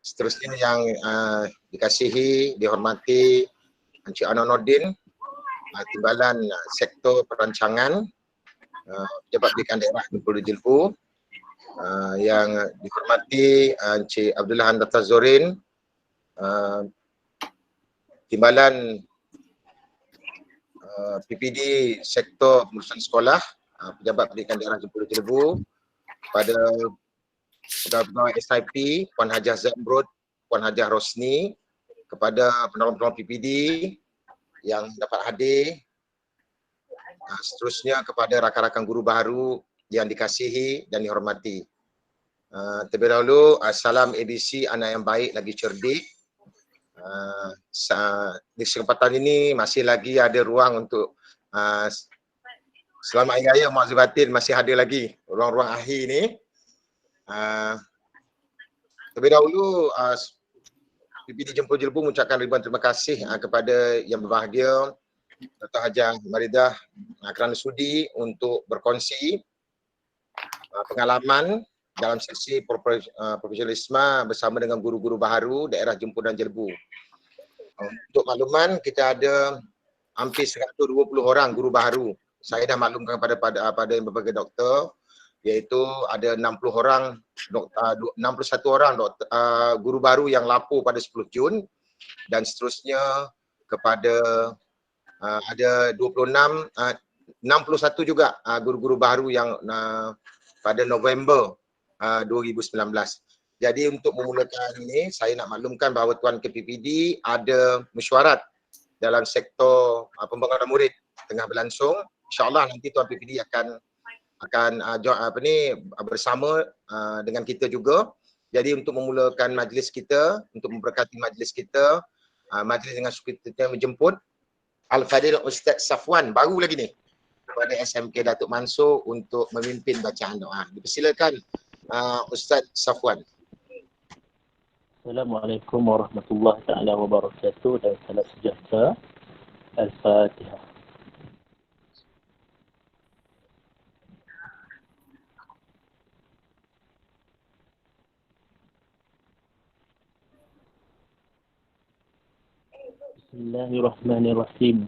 Seterusnya yang dikasihi, dihormati Encik Anonuddin, Timbalan Sektor Perancangan Pejabat Pendidikan Daerah Bengkulu Jelbu, yang dihormati Encik Abdullah Handata Zorin, Timbalan PPD Sektor Pengurusan Sekolah Pejabat Pendidikan Daerah Bengkulu Jelbu, pada pegawai SIP Puan Hajah Zamrud, Puan Hajah Rosni, kepada penolong-penolong PPD yang dapat hadir, seterusnya kepada rakan-rakan guru baru yang dikasihi dan dihormati. Terlebih dahulu, salam ABC, anak yang baik lagi cerdik. Di kesempatan ini masih lagi ada ruang untuk selamat Hari Raya Muazzin Batin, masih ada lagi ruang-ruang akhir ni. Terlebih dahulu, PPD Jempol Jelbu mengucapkan ribuan terima kasih kepada yang berbahagia Dr. Hajah Maridah kerana sudi untuk berkongsi pengalaman dalam sesi profesionalisme bersama dengan guru-guru baharu daerah Jempol dan Jelbu. Untuk makluman, kita ada hampir 120 orang guru baharu. Saya dah maklumkan pada berbagai doktor, iaitu ada 60 orang, 61 orang guru baru yang lapor pada 10 Jun, dan seterusnya kepada ada 61 juga guru-guru baru yang pada November 2019. Jadi untuk memulakan ini, saya nak maklumkan bahawa Tuan KPPD ada mesyuarat dalam sektor pembangunan murid tengah berlangsung. InsyaAllah nanti Tuan PPD akan bersama dengan kita juga. Jadi untuk memulakan majlis kita, untuk memberkati majlis kita, majlis dengan kita menjemput Al-Fadil Ustaz Safwan, baru lagi ni, kepada SMK Datuk Mansur untuk memimpin bacaan doa. Dipersilakan Ustaz Safwan. Assalamualaikum warahmatullahi taala wabarakatuh dan salam sejahtera. Al-Fatihah. Bismillahirrahmanirrahim.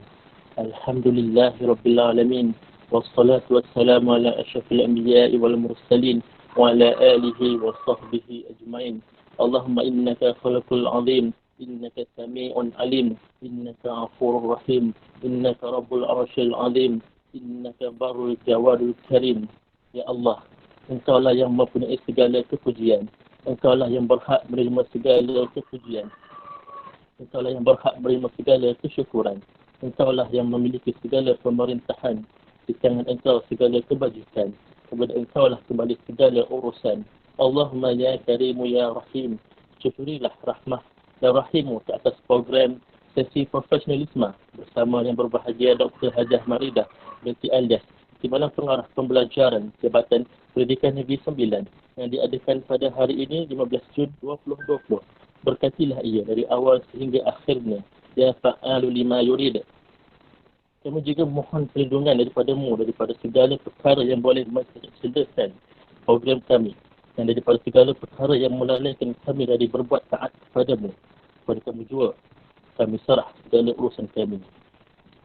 Alhamdulillahirabbil alamin. Wassalatu wassalamu ala asyrafil anbiya'i wal mursalin wa ala alihi wa sahbihi ajmain. Allahumma innaka khalaqul azim, innaka sami'un alim, innaka ghafurur rahim, innaka rabbul arsyil azim, innaka barul jawadul karim. Ya Allah, Engkaulah yang mempunyai segala kepujian, Engkaulah yang berhak menerima segala kepujian, Engkaulah yang berhak menerima segala kesyukuran, Engkaulah yang memiliki segala pemerintahan, di tangan Engkau segala kebajikan, kepada Engkaulah kembali segala urusan. Allahumma ya karimu ya rahim, syukurilah rahmah dan rahimu ke atas program sesi profesionalisme bersama yang berbahagia Dr. Hajah Maridah binti Alias, Timbalan Pengarah Pembelajaran Jabatan Pendidikan Negeri Sembilan yang diadakan pada hari ini 15 Jun 2020. Berkatilah ia dari awal sehingga akhirnya, ya fa'alu lima yurid. Kami juga mohon perlindungan daripada segala perkara yang boleh mencedakan program kami, dan daripada segala perkara yang melalaikan kami dari berbuat taat kepadamu. Kepada kamu jua kami serah segala urusan kami.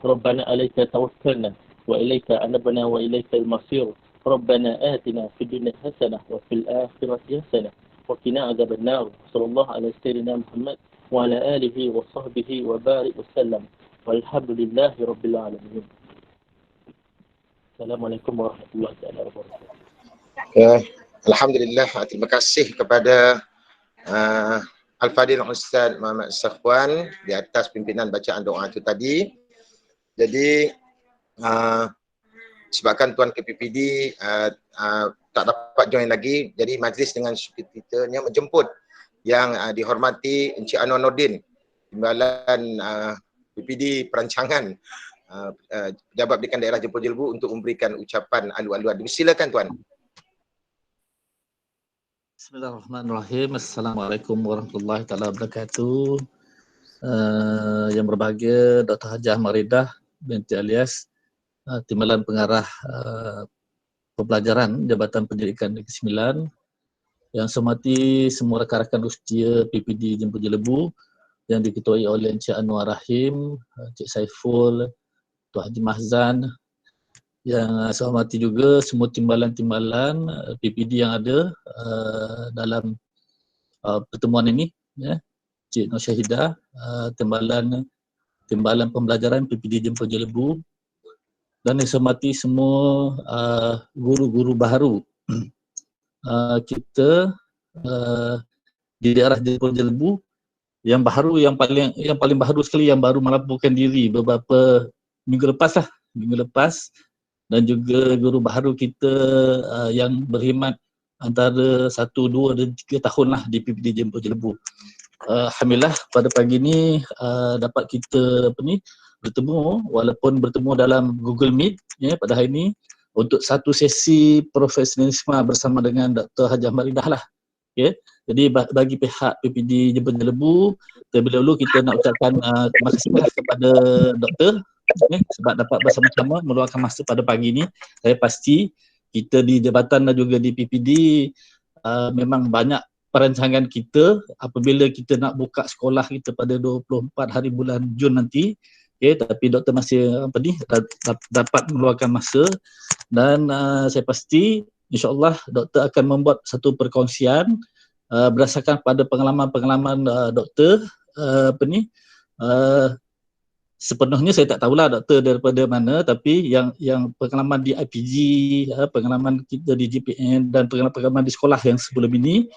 Rabbana alaika tawakkalna wa ilaika anabna wa ilaikal masir. Rabbana atina fid dunya hasanah wa fil akhirati hasanah wa qina adzabannar. Sallallahu alaihi wasallam Muhammad wa ala alihi wa sahbihi wa barik wasallam. Walhamdulillahi rabbil alamin. Assalamualaikum warahmatullahi wabarakatuh. Alhamdulillah, terima kasih kepada Al-Fadil Ustaz Muhammad Safwan di atas pimpinan bacaan doa itu tadi. Jadi sebabkan Tuan KPPD tak dapat join lagi, jadi majlis dengan kita menjemput yang dihormati Encik Anonuddin, Timbalan PPD Perancangan Pejabat Pendidikan Daerah Jempol Jelbu untuk memberikan ucapan alu-aluan. Silakan Tuan. Bismillahirrahmanirrahim. Assalamualaikum warahmatullahi taala wabarakatuh. Yang berbahagia Dr. Hajah Maridah binti Alias, Timbalan Pengarah Pembelajaran Jabatan Pendidikan Negeri Sembilan, Yang saya hormati semua rakan-rakan Rustia PPD Jemput Jelebu yang diketuai oleh Encik Anwar Rahim, Encik Saiful, Tuan Haji Mahzan. Yang saya hormati juga semua timbalan-timbalan PPD yang ada dalam pertemuan ini, ya. Cik Nur Syahidah, timbalan pembelajaran PPD Jemput Jelebu, dan yang saya hormati semua guru-guru baharu kita di daerah Jemput Jelebu yang baharu, yang paling baharu sekali, yang baru melaporkan diri beberapa minggu lepas, dan juga guru baharu kita yang berkhidmat antara 1, 2 dan 3 tahun lah di PPD Jemput Jelebu. Alhamdulillah pada pagi ni dapat kita bertemu, walaupun bertemu dalam Google Meet, ya, pada hari ini untuk satu sesi profesionalisme bersama dengan Dr. Hajah Maridah lah. Okay. Jadi bagi pihak PPD Jemput Jelebu, terlebih dahulu kita nak ucapkan terima kasih kepada doktor, sebab dapat bersama-sama meluangkan masa pada pagi ini. Saya pasti kita di jabatan dan juga di PPD memang banyak perancangan kita apabila kita nak buka sekolah kita pada 24 hari bulan Jun nanti. Tapi doktor masih dapat meluangkan masa, dan saya pasti insyaAllah doktor akan membuat satu perkongsian berdasarkan pada pengalaman-pengalaman doktor. Sepenuhnya saya tak tahulah doktor daripada mana, tapi yang pengalaman di IPG, pengalaman kita di GPN dan pengalaman di sekolah yang sebelum ini,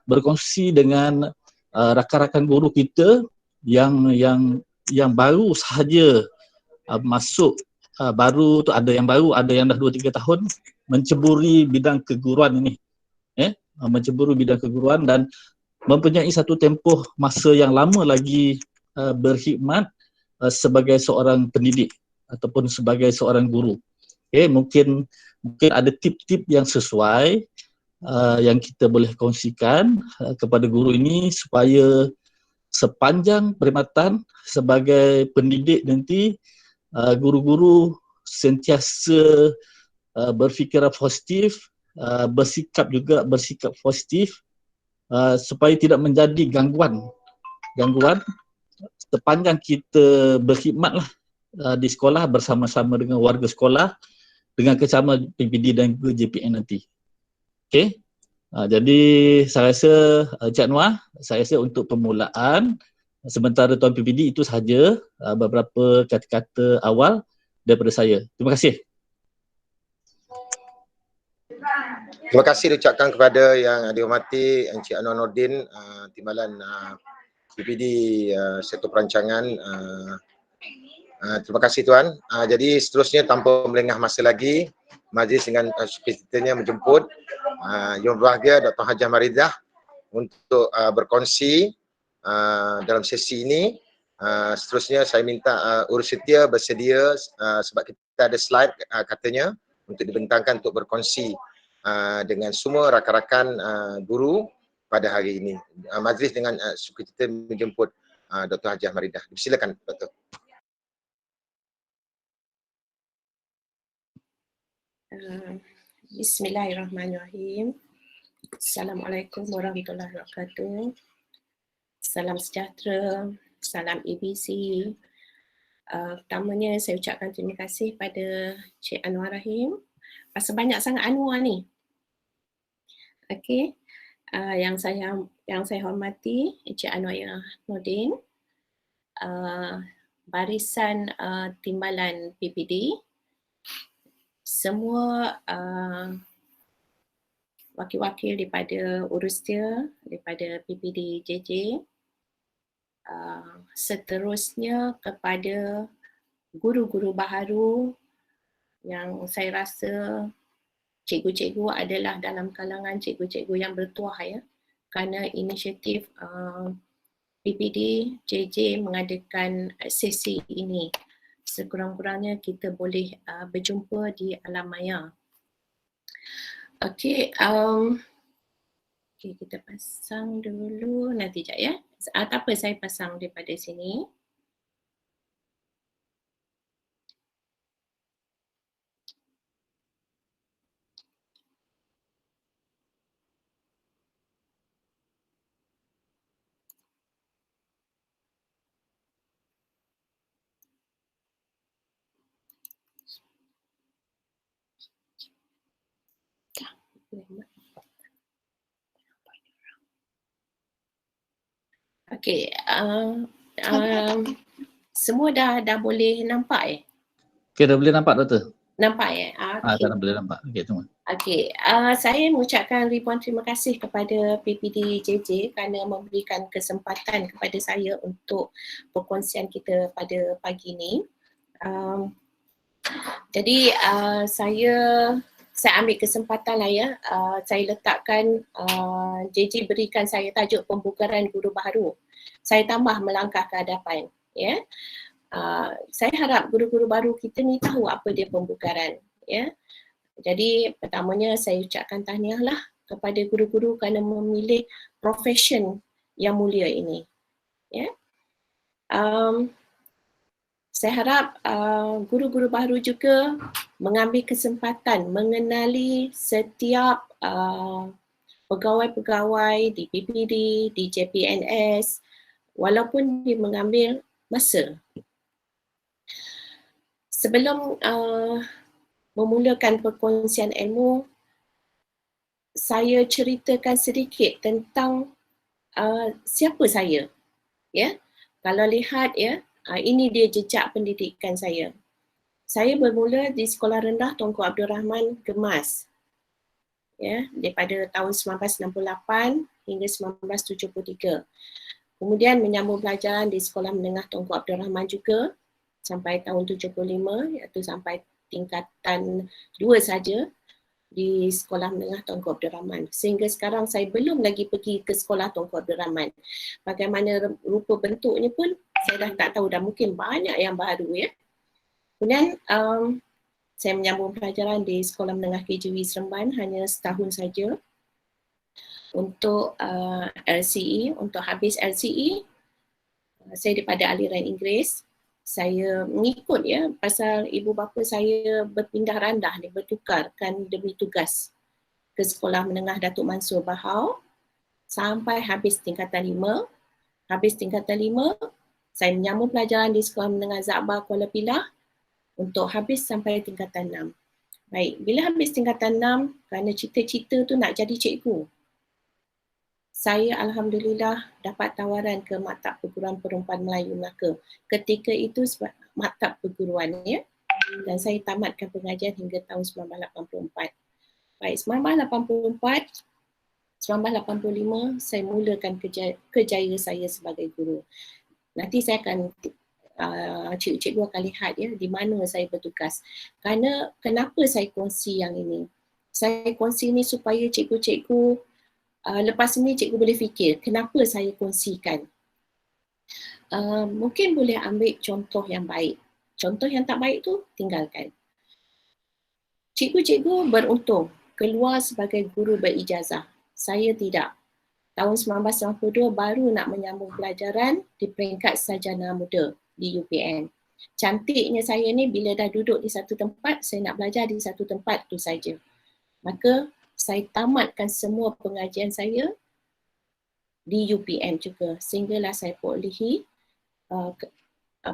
berkongsi dengan rakan-rakan guru kita yang baru sahaja masuk, baru tu ada yang baru, ada yang dah 2-3 tahun menceburi bidang keguruan ini, menceburi bidang keguruan dan mempunyai satu tempoh masa yang lama lagi berkhidmat sebagai seorang pendidik ataupun sebagai seorang guru. Mungkin ada tip-tip yang sesuai yang kita boleh kongsikan kepada guru ini supaya sepanjang perkhidmatan sebagai pendidik nanti, guru-guru sentiasa berfikiran positif, bersikap positif, supaya tidak menjadi gangguan sepanjang kita berkhidmat lah di sekolah bersama-sama dengan warga sekolah, dengan kerjasama PPD dan JPN nanti. Okey. Jadi saya rasa Cik Anwar, saya rasa untuk permulaan sementara Tuan PPD itu sahaja beberapa kata-kata awal daripada saya. Terima kasih. Terima kasih diucapkan kepada yang dihormati Encik Anwar Nordin, Timbalan PPD Sektor Perancangan. Terima kasih Tuan. Jadi seterusnya tanpa melengah masa lagi, majlis dengan speakernya menjemput Yang Berbahagia Dr. Hajah Maridah untuk berkongsi dalam sesi ini. Seterusnya saya minta urus setia bersedia sebab kita ada slide katanya untuk dibentangkan untuk berkongsi dengan semua rakan-rakan guru pada hari ini. Majlis dengan sukacita menjemput Dr. Hajah Maridah. Silakan Dr. Bismillahirrahmanirrahim. Assalamualaikum warahmatullahi wabarakatuh. Salam sejahtera, salam ABC. Pertamanya saya ucapkan terima kasih pada Cik Anwar Rahim. Pasal banyak sangat Anwar ni. Okey. Yang saya hormati Cik Anwar Nordin, barisan timbalan PPD, semua wakil-wakil daripada Urustia, daripada PPD JJ, seterusnya kepada guru-guru baharu yang saya rasa cikgu-cikgu adalah dalam kalangan cikgu-cikgu yang bertuah, ya, kerana inisiatif PPD JJ mengadakan sesi ini. Sekurang-kurangnya kita boleh berjumpa di alam maya. Okey, kita pasang dulu nanti sekejap, ya. Tak apa, saya pasang daripada sini. Okey, semua dah boleh nampak Okey, dah boleh nampak Doktor? Nampak Dah boleh nampak. Okey, terima. Okey, saya mengucapkan ribuan terima kasih kepada PPD JJ kerana memberikan kesempatan kepada saya untuk perkongsian kita pada pagi ini. Jadi saya ambil kesempatan lah ya, saya letakkan JJ berikan saya tajuk pembukaran guru baharu. Saya tambah melangkah ke hadapan, ya. Saya harap guru-guru baru kita ni tahu apa dia pembukaran, ya. Jadi pertamanya saya ucapkan tahniahlah kepada guru-guru kerana memilih profession yang mulia ini, ya. Saya harap guru-guru baru juga mengambil kesempatan mengenali setiap pegawai-pegawai di PPD, di JPNS, walaupun dia mengambil masa. Sebelum memulakan perkongsian ilmu, saya ceritakan sedikit tentang siapa saya. Ya, kalau lihat ya, ini dia jejak pendidikan saya. Saya bermula di Sekolah Rendah Tunku Abdul Rahman Gemas. Ya, daripada tahun 1968 hingga 1973. Kemudian menyambung pelajaran di Sekolah Menengah Tunku Abdul Rahman juga sampai tahun 75, iaitu sampai tingkatan 2 saja di Sekolah Menengah Tunku Abdul Rahman. Sehingga sekarang saya belum lagi pergi ke Sekolah Tunku Abdul Rahman. Bagaimana rupa bentuknya pun saya dah tak tahu, dah mungkin banyak yang baru ya. Kemudian saya menyambung pelajaran di Sekolah Menengah KJW Seremban hanya setahun saja untuk LCE. Untuk habis LCE, saya daripada aliran Inggeris. Saya mengikut ya, pasal ibu bapa saya berpindah randah, dia bertukarkan demi tugas ke Sekolah Menengah Datuk Mansur Bahau sampai habis tingkatan 5. Habis tingkatan 5, saya menyambung pelajaran di Sekolah Menengah Zakbar Kuala Pilah untuk habis sampai tingkatan 6. Baik, bila habis tingkatan 6, kerana cita-cita tu nak jadi cikgu, saya alhamdulillah dapat tawaran ke Maktab Perguruan Perempuan Melayu Melaka. Ketika itu maktab perguruan ya. Dan saya tamatkan pengajian hingga tahun 1984. Baik, 1984, 1985 saya mulakan kerjaya saya sebagai guru. Nanti saya akan cikgu akan lihat ya di mana saya bertugas. Kerana kenapa saya kongsi yang ini? Saya kongsi ini supaya cikgu-cikgu lepas ini cikgu boleh fikir kenapa saya kongsikan. Mungkin boleh ambil contoh yang baik. Contoh yang tak baik tu tinggalkan. Cikgu-cikgu beruntung keluar sebagai guru berijazah. Saya tidak. Tahun 1992 baru nak menyambung pelajaran di peringkat sarjana muda di UPN. Cantiknya saya ni bila dah duduk di satu tempat, saya nak belajar di satu tempat tu saja. Maka saya tamatkan semua pengajian saya di UPN juga sehinggalah saya perolehi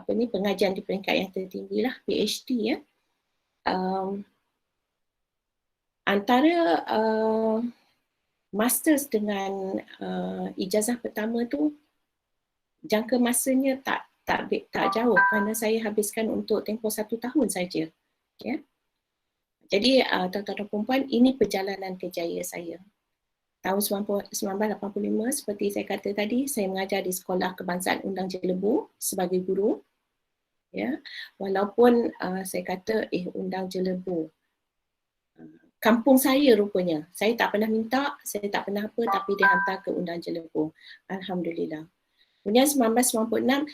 pengajian di peringkat yang tertinggi lah, PhD ya. Antara masters dengan ijazah pertama tu jangka masanya tak jauh kerana saya habiskan untuk tempoh 1 tahun saja. Ya. Jadi tuan-tuan dan puan, ini perjalanan kerjaya saya. Tahun 1985 seperti saya kata tadi, saya mengajar di Sekolah Kebangsaan Undang Jelebu sebagai guru. Ya. Walaupun saya kata Undang Jelebu, kampung saya rupanya. Saya tak pernah minta, saya tak pernah apa, tapi dia hantar ke Undang Jelebu. Alhamdulillah. Kemudian 1996,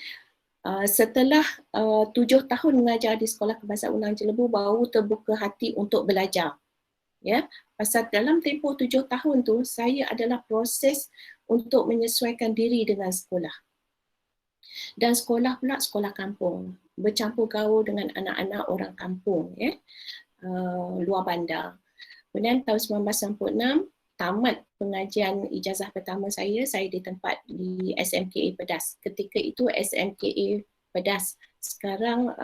setelah 7 tahun mengajar di Sekolah Kebangsaan Undang Jelebu, baru terbuka hati untuk belajar. Ya, pasal dalam tempoh 7 tahun tu, saya adalah proses untuk menyesuaikan diri dengan sekolah. Dan sekolah pula sekolah kampung, bercampur gaul dengan anak-anak orang kampung, ya, luar bandar. Kemudian tahun 1996, tamat pengajian ijazah pertama saya ditempat di SMKA Pedas. Ketika itu SMKA Pedas, sekarang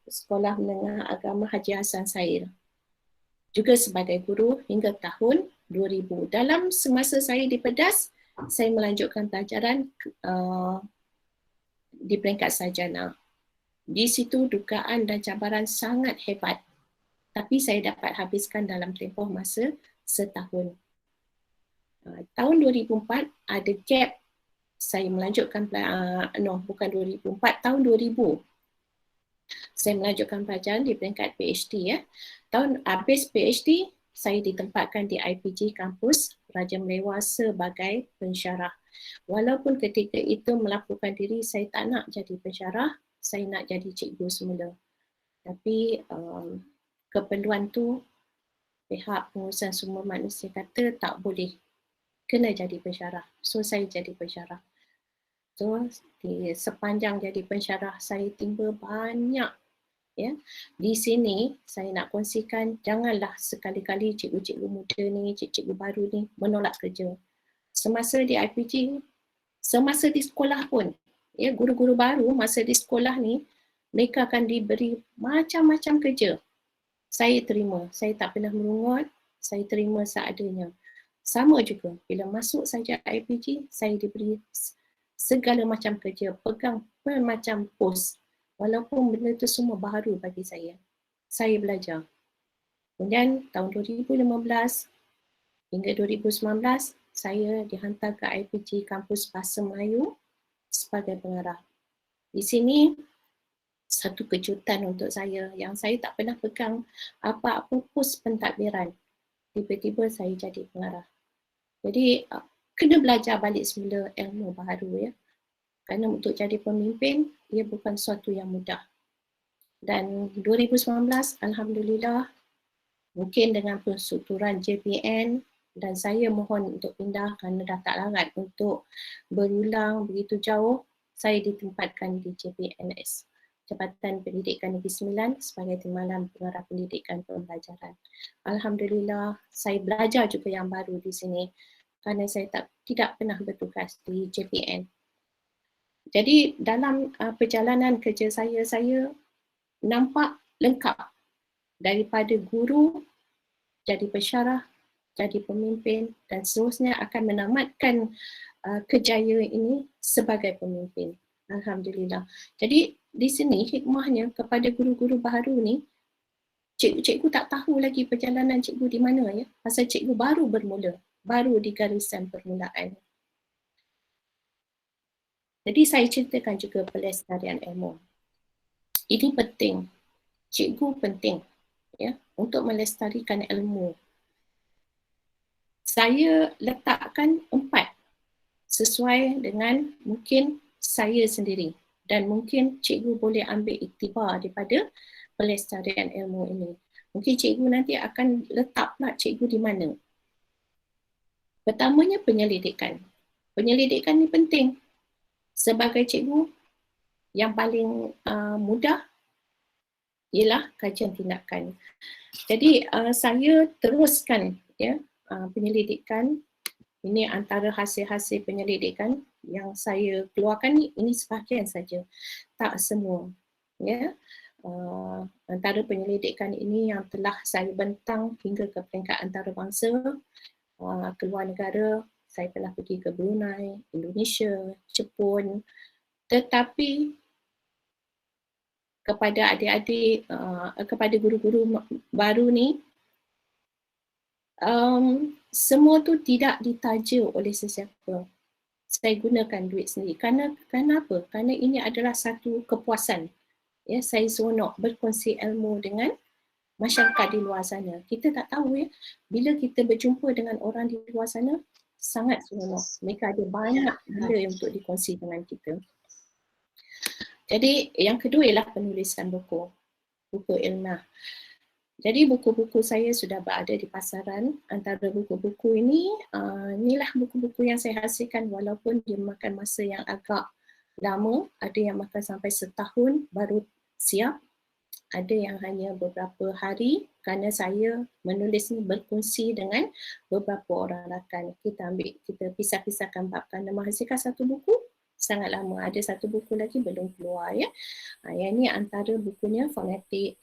Sekolah Menengah Agama Haji Hassan Sair. juga sebagai guru hingga tahun 2000. Dalam semasa saya di Pedas, saya melanjutkan pelajaran di peringkat sarjana. Di situ dugaan dan cabaran sangat hebat, tapi saya dapat habiskan dalam tempoh masa setahun. Tahun 2004 ada gap, saya melanjutkan bukan 2004, tahun 2000 saya melanjutkan pelajaran di peringkat PhD ya. Tahun habis PhD, saya ditempatkan di IPG kampus Raja Melewah sebagai pensyarah. Walaupun ketika itu melaporkan diri saya tak nak jadi pensyarah, saya nak jadi cikgu semula. Tapi keperluan tu pihak pengurusan sumber manusia kata tak boleh, kena jadi pensyarah. So saya jadi pensyarah. So di sepanjang jadi pensyarah saya timba banyak ya. Di sini saya nak kongsikan, janganlah sekali-kali cikgu-cikgu muda ni, cikgu baru ni menolak kerja. Semasa di IPG, semasa di sekolah pun, ya, guru-guru baru masa di sekolah ni, mereka akan diberi macam-macam kerja. Saya terima, saya tak pernah merungut, saya terima seadanya. Sama juga, bila masuk saja IPG, saya diberi segala macam kerja, pegang macam pos. Walaupun benda itu semua baru bagi saya belajar. Kemudian tahun 2015 hingga 2019, saya dihantar ke IPG Kampus Bahasa Melayu sebagai pengarah. Di sini, satu kejutan untuk saya yang saya tak pernah pegang apa-apa pos pentadbiran. Tiba-tiba saya jadi pengarah. Jadi, kena belajar balik semula ilmu baru ya. Kerana untuk jadi pemimpin, ia bukan sesuatu yang mudah. Dan 2019, Alhamdulillah, mungkin dengan perstrukturan JPN, dan saya mohon untuk pindah kerana dah tak larat untuk berulang begitu jauh, saya ditempatkan di JPNS, Jabatan Pendidikan Negeri Sembilan sebagai Timbalan Pengarah Pendidikan Pembelajaran. Alhamdulillah, saya belajar juga yang baru di sini kerana saya tidak pernah bertugas di JPN. Jadi dalam perjalanan kerja saya nampak lengkap daripada guru, jadi pensyarah, jadi pemimpin dan seterusnya akan menamatkan kejayaan ini sebagai pemimpin. Alhamdulillah. Jadi di sini hikmahnya kepada guru-guru baru ni, cikgu-cikgu tak tahu lagi perjalanan cikgu di mana ya. Pasal cikgu baru bermula, baru di garisan permulaan. Jadi saya ceritakan juga pelestarian ilmu. Ini penting. Cikgu penting ya untuk melestarikan ilmu. Saya letakkan 4 sesuai dengan mungkin saya sendiri dan mungkin cikgu boleh ambil iktibar daripada pelestarian ilmu ini. Mungkin cikgu nanti akan letak pula cikgu di mana. Pertamanya penyelidikan. Penyelidikan ni penting. Sebagai cikgu, yang paling mudah ialah kajian tindakan. Jadi saya teruskan ya penyelidikan. Ini antara hasil-hasil penyelidikan yang saya keluarkan ni, ini sebahagian saja, tak semua. Ya, antara penyelidikan ini yang telah saya bentang hingga ke peringkat antarabangsa, keluar negara. Saya telah pergi ke Brunei, Indonesia, Jepun, tetapi kepada adik-adik, kepada guru-guru baru ni, semua tu tidak ditaja oleh sesiapa. Saya gunakan duit sendiri. Kerana apa? Kerana ini adalah satu kepuasan. Ya, saya seronok berkongsi ilmu dengan masyarakat di luar sana. Kita tak tahu ya, bila kita berjumpa dengan orang di luar sana, sangat seronok. Mereka ada banyak benda untuk dikongsi dengan kita. Jadi yang kedua ialah penulisan buku ilmiah. Jadi buku-buku saya sudah berada di pasaran. Antara buku-buku ini, inilah buku-buku yang saya hasilkan walaupun dia makan masa yang agak lama. Ada yang makan sampai setahun baru siap. Ada yang hanya beberapa hari kerana saya menulis ni berkongsi dengan beberapa orang rakan. Kita pisah-pisahkan bab kerana menghasilkan satu buku sangat lama. Ada satu buku lagi belum keluar ya. Yang ini antara bukunya fonetik,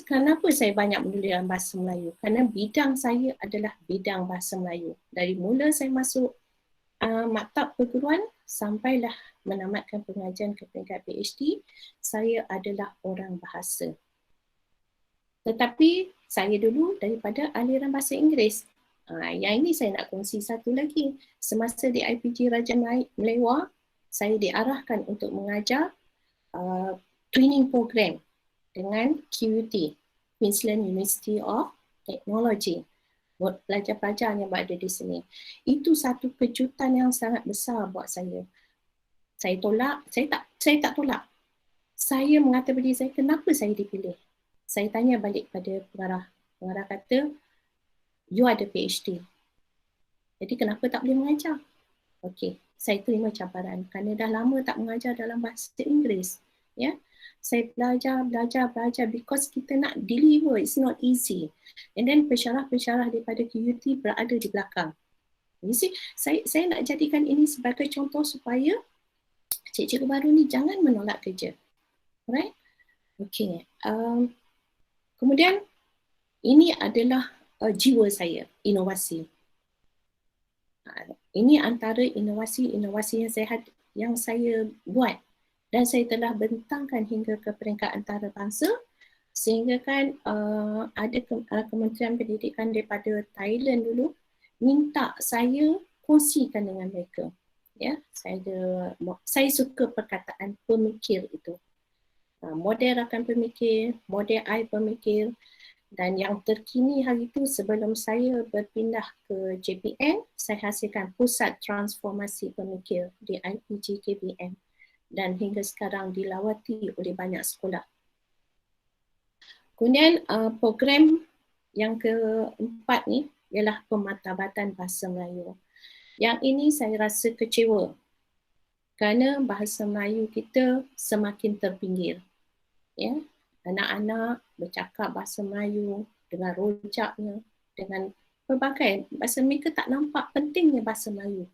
Kenapa saya banyak menulis dalam bahasa Melayu? Kerana bidang saya adalah bidang bahasa Melayu. Dari mula saya masuk maktab perguruan sampailah menamatkan pengajian ke peringkat PhD, saya adalah orang bahasa. Tetapi saya dulu daripada aliran bahasa Inggeris. Yang ini saya nak kongsi satu lagi. Semasa di IPG Raja Melewar, saya diarahkan untuk mengajar training program dengan QUT, Queensland University of Technology. Buat pelajar-pelajar yang berada di sini. Itu satu kejutan yang sangat besar buat saya. Saya tak tolak. Saya mengatakan pada diri saya, kenapa saya dipilih? Saya tanya balik pada pengarah. Pengarah kata, you ada PhD. Jadi kenapa tak boleh mengajar? Okey, saya terima cabaran kerana dah lama tak mengajar dalam bahasa Inggeris. Ya. Saya belajar because kita nak deliver, it's not easy. And then pensyarah-pensyarah daripada QUT berada di belakang. You see, saya nak jadikan ini sebagai contoh supaya cikgu baru ni jangan menolak kerja. Alright? Okay. Kemudian ini adalah jiwa saya, inovasi. Ini antara inovasi yang saya buat dan saya telah bentangkan hingga ke peringkat antarabangsa sehingga kan ada Kementerian Pendidikan daripada Thailand dulu minta saya kongsikan dengan mereka. Ya, saya suka perkataan pemikir itu. Model rakan pemikir, model I pemikir. Dan yang terkini hari itu sebelum saya berpindah ke JPN, saya hasilkan Pusat Transformasi Pemikir di IPG KBM dan hingga sekarang dilawati oleh banyak sekolah. Kemudian program yang keempat ni ialah Pemartabatan Bahasa Melayu. Yang ini saya rasa kecewa kerana bahasa Melayu kita semakin terpinggir. Ya. Anak-anak bercakap bahasa Melayu dengan rojaknya, dengan pelbagai bahasa, mereka tak nampak pentingnya bahasa Melayu.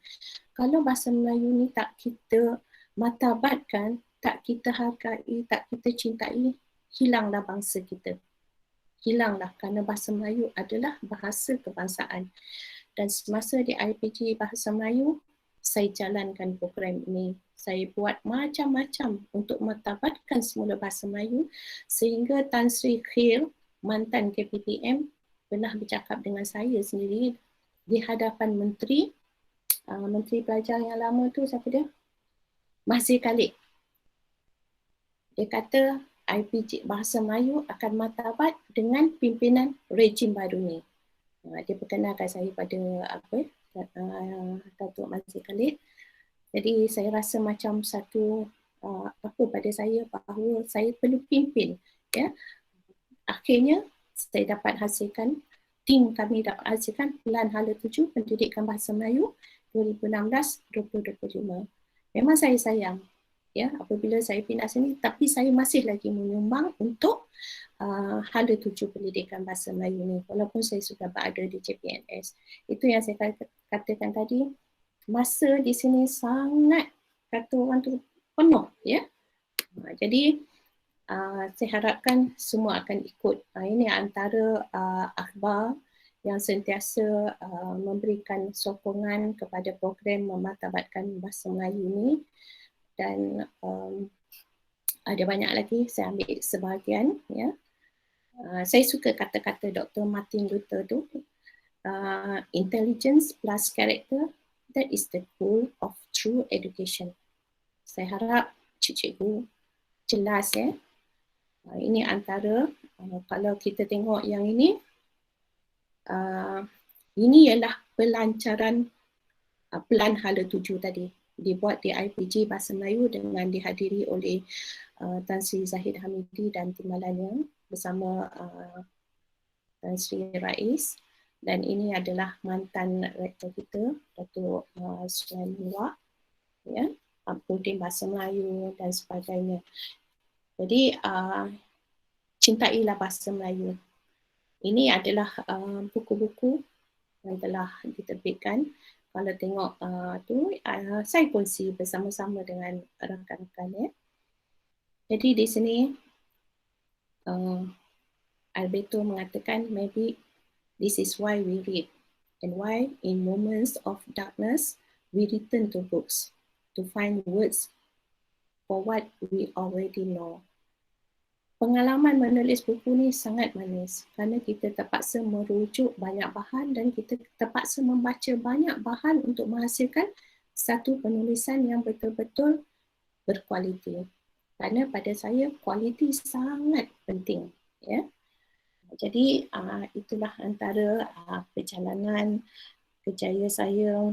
Kalau bahasa Melayu ni tak kita martabatkan, tak kita hargai, tak kita cintai, hilanglah bangsa kita. Hilanglah kerana bahasa Melayu adalah bahasa kebangsaan. Dan semasa di IPG Bahasa Melayu, saya jalankan program ini. Saya buat macam-macam untuk martabatkan semula bahasa Melayu sehingga Tan Sri Khair, mantan KPTM, pernah bercakap dengan saya sendiri di hadapan Menteri Pelajar yang lama tu, siapa dia? Mahzir Khalid. Dia kata IPG Bahasa Melayu akan martabat dengan pimpinan rejim baru ni. Dia perkenalkan saya pada Datuk Mahzir Khalid. Jadi saya rasa macam satu pada saya bahawa saya perlu pimpin. Ya. Akhirnya saya dapat hasilkan, tim kami dapat hasilkan Pelan Hala 7 Pendidikan Bahasa Melayu 2016-2025. Memang saya sayang ya apabila saya pindah sini, tapi saya masih lagi menyumbang untuk Hala 7 Pendidikan Bahasa Melayu ni walaupun saya sudah berada di JPNS. Itu yang saya katakan tadi. Masa di sini sangat, kata orang tu, penuh ya. Jadi saya harapkan semua akan ikut. Ini antara akhbar yang sentiasa memberikan sokongan kepada program memartabatkan bahasa Melayu ini. Dan ada banyak lagi, saya ambil sebahagian ya. Saya suka kata-kata Dr. Martin Luther tu, intelligence plus character, that is the goal of true education. Saya harap cikgu jelas ya. Ini antara, kalau kita tengok yang ini ialah pelancaran Pelan Hala 7 tadi. Dibuat di IPG Bahasa Melayu dengan dihadiri oleh Tan Sri Zahid Hamidi dan timbalannya bersama Tan Sri Rais. Dan ini adalah mantan rektor kita, Datuk Suhaimi Wak, ya, Pudin Bahasa Melayu dan sebagainya. Jadi, cintailah bahasa Melayu. Ini adalah buku-buku yang telah diterbitkan. Kalau tengok saya kongsi bersama-sama dengan rakan-rakan ya. Jadi di sini Alberto mengatakan maybe this is why we read and why in moments of darkness we return to books to find words for what we already know. Pengalaman menulis buku ni sangat manis kerana kita terpaksa merujuk banyak bahan dan kita terpaksa membaca banyak bahan untuk menghasilkan satu penulisan yang betul-betul berkualiti. Kerana pada saya kualiti sangat penting, ya. Jadi itulah antara perjalanan kerjaya saya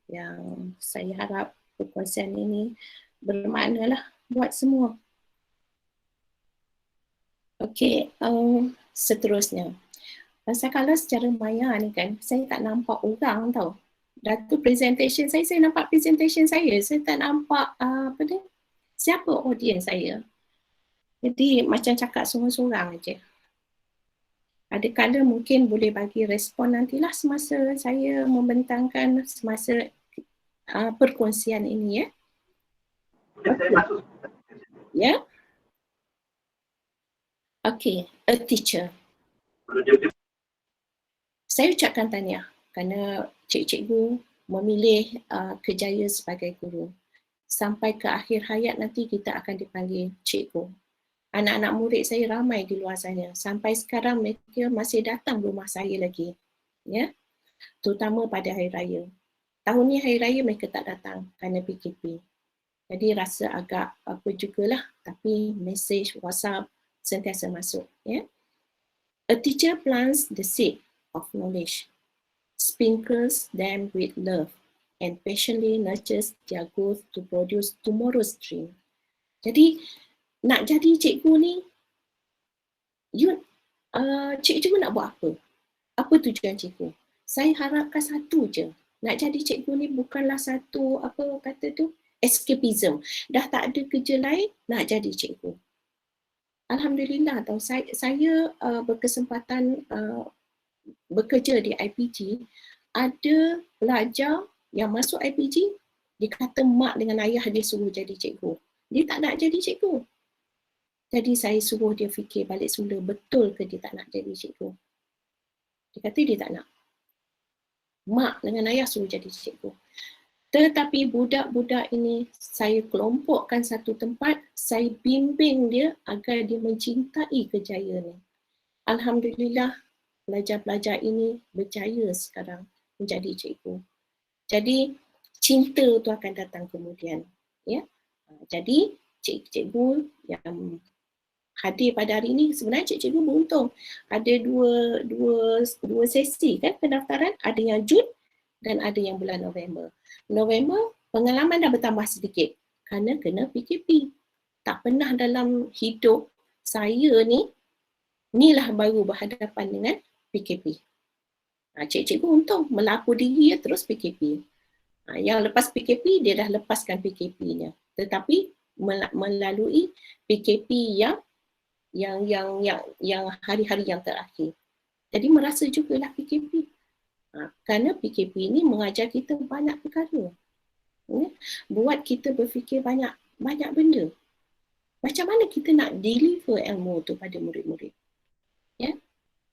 yang saya harap perkongsian ini bermakna lah buat semua. Okey, seterusnya. Pasal kalau secara maya ni kan, saya tak nampak orang tau. Datu presentation saya nampak presentation saya tak nampak apa dia, siapa audience saya. Jadi macam cakap sorang-sorang aja. Ada kala mungkin boleh bagi respon nantilah semasa saya membentangkan semasa perkongsian ini, ya. Ya. Okay, a teacher. Saya ucapkan tahniah kerana cikgu memilih kerjaya sebagai guru. Sampai ke akhir hayat nanti kita akan dipanggil cikgu. Anak-anak murid saya ramai di luar sana. Sampai sekarang mereka masih datang rumah saya lagi. Ya, terutama pada hari raya. Tahun ni hari raya mereka tak datang kerana PKP. Jadi rasa agak apa jugalah, tapi mesej WhatsApp sentiasa masuk, ya. A teacher plants the seed of knowledge, sprinkles them with love, and patiently nurtures their growth to produce tomorrow's dream. Jadi nak jadi cikgu ni, cikgu nak buat apa? Apa tujuan cikgu? Saya harapkan satu je. Nak jadi cikgu ni bukanlah satu apa kata tu, escapism. Dah tak ada kerja lain, nak jadi cikgu. Alhamdulillah tahu saya berkesempatan bekerja di IPG. Ada pelajar yang masuk IPG, dia kata mak dengan ayah dia suruh jadi cikgu. Dia tak nak jadi cikgu. Jadi saya suruh dia fikir balik semula, betul ke dia tak nak jadi cikgu? Dia kata dia tak nak. Mak dengan ayah suruh jadi cikgu. Tetapi budak-budak ini saya kelompokkan satu tempat, saya bimbing dia agar dia mencintai kerjaya ni. Alhamdulillah, pelajar-pelajar ini berjaya sekarang menjadi cikgu. Jadi cinta tu akan datang kemudian, ya. Jadi cikgu yang hadir pada hari ini, sebenarnya cikgu beruntung. Ada dua sesi kan pendaftaran, ada yang Jun dan ada yang bulan November. November pengalaman dah bertambah sedikit kerana kena PKP. Tak pernah dalam hidup saya inilah baru berhadapan dengan PKP. Cikgu untung melaku diri terus PKP. Yang lepas PKP dia dah lepaskan PKP-nya. Tetapi melalui PKP yang hari-hari yang terakhir. Jadi merasa jugalah PKP. Kerana PKP ini mengajar kita banyak perkara. Ya? Buat kita berfikir banyak benda. Macam mana kita nak deliver ilmu tu pada murid-murid? Ya?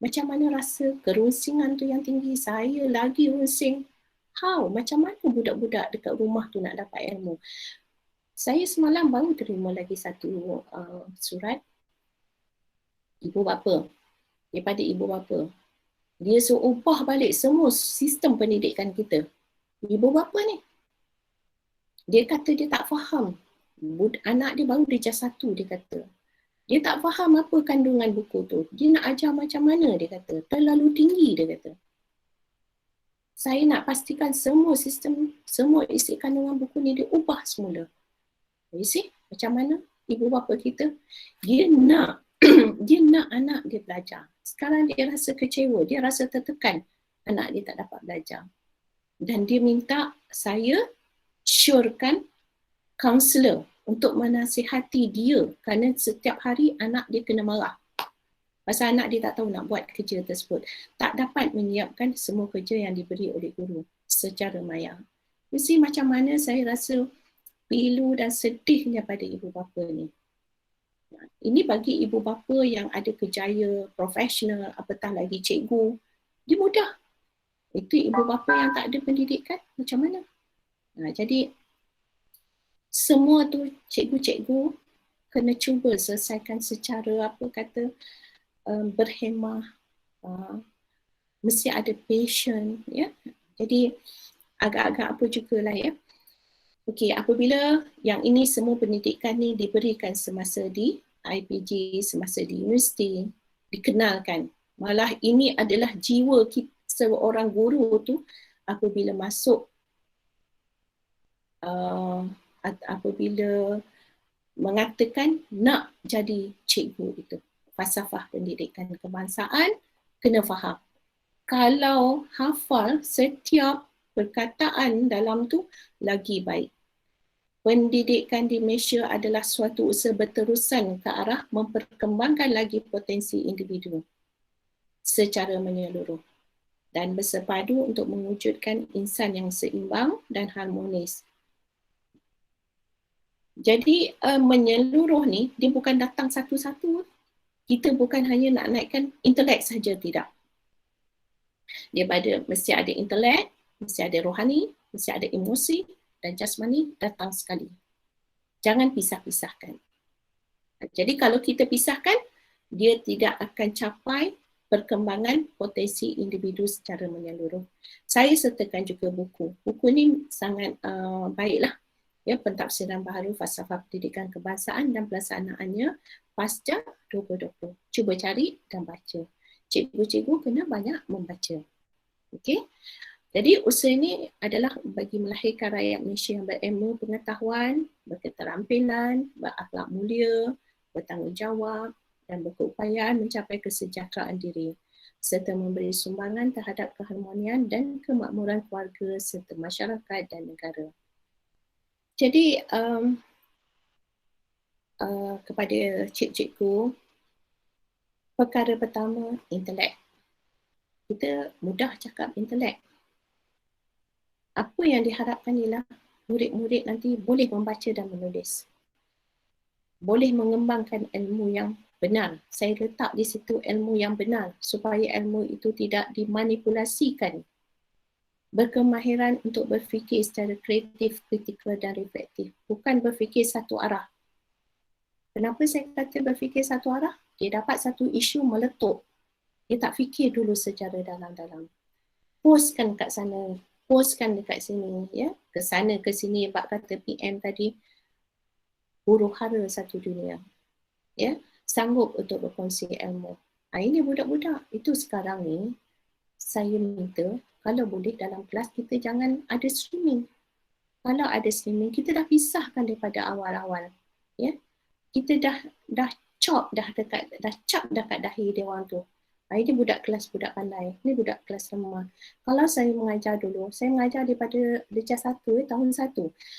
Macam mana rasa kerunsingan tu yang tinggi, saya lagi runsing. How? Macam mana budak-budak dekat rumah tu nak dapat ilmu? Saya semalam baru terima lagi satu surat ibu bapa, daripada ibu bapa. Dia suruh ubah balik semua sistem pendidikan kita. Ibu bapa ni, dia kata dia tak faham. Anak dia baru darjah 1, dia kata. Dia tak faham apa kandungan buku tu. Dia nak ajar macam mana, dia kata. Terlalu tinggi, dia kata. Saya nak pastikan semua sistem, semua isi kandungan buku ni dia ubah semula. You see, macam mana ibu bapa kita, dia nak dia nak anak dia belajar. Sekarang dia rasa kecewa, dia rasa tertekan anak dia tak dapat belajar. Dan dia minta saya syorkan kaunselor untuk menasihati dia kerana setiap hari anak dia kena marah. Pasal anak dia tak tahu nak buat kerja tersebut. Tak dapat menyiapkan semua kerja yang diberi oleh guru secara maya. You see macam mana saya rasa pilu dan sedihnya pada ibu bapa ni. Ini bagi ibu bapa yang ada kerjaya profesional, apatah lagi cikgu, dia mudah. Itu ibu bapa yang tak ada pendidikan, macam mana? Jadi semua tu cikgu-cikgu kena cuba selesaikan secara berhemah, mesti ada patient, ya. Jadi agak-agak apa jugalah, ya. Okey, apabila yang ini semua pendidikan ni diberikan semasa di IPG, semasa di universiti, dikenalkan. Malah ini adalah jiwa seorang guru tu apabila masuk, apabila mengatakan nak jadi cikgu itu. Falsafah pendidikan kebangsaan kena faham. Kalau hafal setiap perkataan dalam tu lagi baik. Pendidikan di Malaysia adalah suatu usaha berterusan ke arah memperkembangkan lagi potensi individu secara menyeluruh dan bersepadu untuk mewujudkan insan yang seimbang dan harmonis. Jadi menyeluruh ni dia bukan datang satu-satu. Kita bukan hanya nak naikkan intelek saja, tidak. Dia mesti ada intelek, mesti ada rohani, mesti ada emosi dan jasmani datang sekali. Jangan pisah-pisahkan. Jadi kalau kita pisahkan, dia tidak akan capai perkembangan potensi individu secara menyeluruh. Saya sertakan juga buku. Buku ni sangat baiklah. Ya, pentafsiran baharu falsafah pendidikan kebangsaan dan pelaksanaannya pasca 2020. Cuba cari dan baca. Cikgu-cikgu kena banyak membaca. Okey. Jadi usaha ini adalah bagi melahirkan rakyat Malaysia yang berilmu pengetahuan, berketerampilan, berakhlak mulia, bertanggungjawab dan berkeupayaan mencapai kesejahteraan diri serta memberi sumbangan terhadap keharmonian dan kemakmuran keluarga serta masyarakat dan negara. Jadi kepada cikgu-cikgu, perkara pertama, intelek. Kita mudah cakap intelek. Apa yang diharapkan ialah murid-murid nanti boleh membaca dan menulis. Boleh mengembangkan ilmu yang benar. Saya letak di situ ilmu yang benar supaya ilmu itu tidak dimanipulasikan. Berkemahiran untuk berfikir secara kreatif, kritikal dan reflektif. Bukan berfikir satu arah. Kenapa saya kata berfikir satu arah? Dia dapat satu isu meletup. Dia tak fikir dulu secara dalam-dalam. Postkan kat sana, postkan dekat sini, ya, ke sana ke sini. Bak kata PM tadi, huru hara satu dunia, ya, sanggup untuk berkongsi ilmu. Ini budak-budak itu sekarang ni saya minta kalau boleh dalam kelas kita jangan ada streaming. Kalau ada streaming kita dah pisahkan daripada awal-awal, ya. Kita dah cap dah dekat dahi dia orang tu. Ini budak kelas budak pandai, ni budak kelas lemah. Kalau saya mengajar dulu, saya mengajar daripada darjah 1 tahun 1.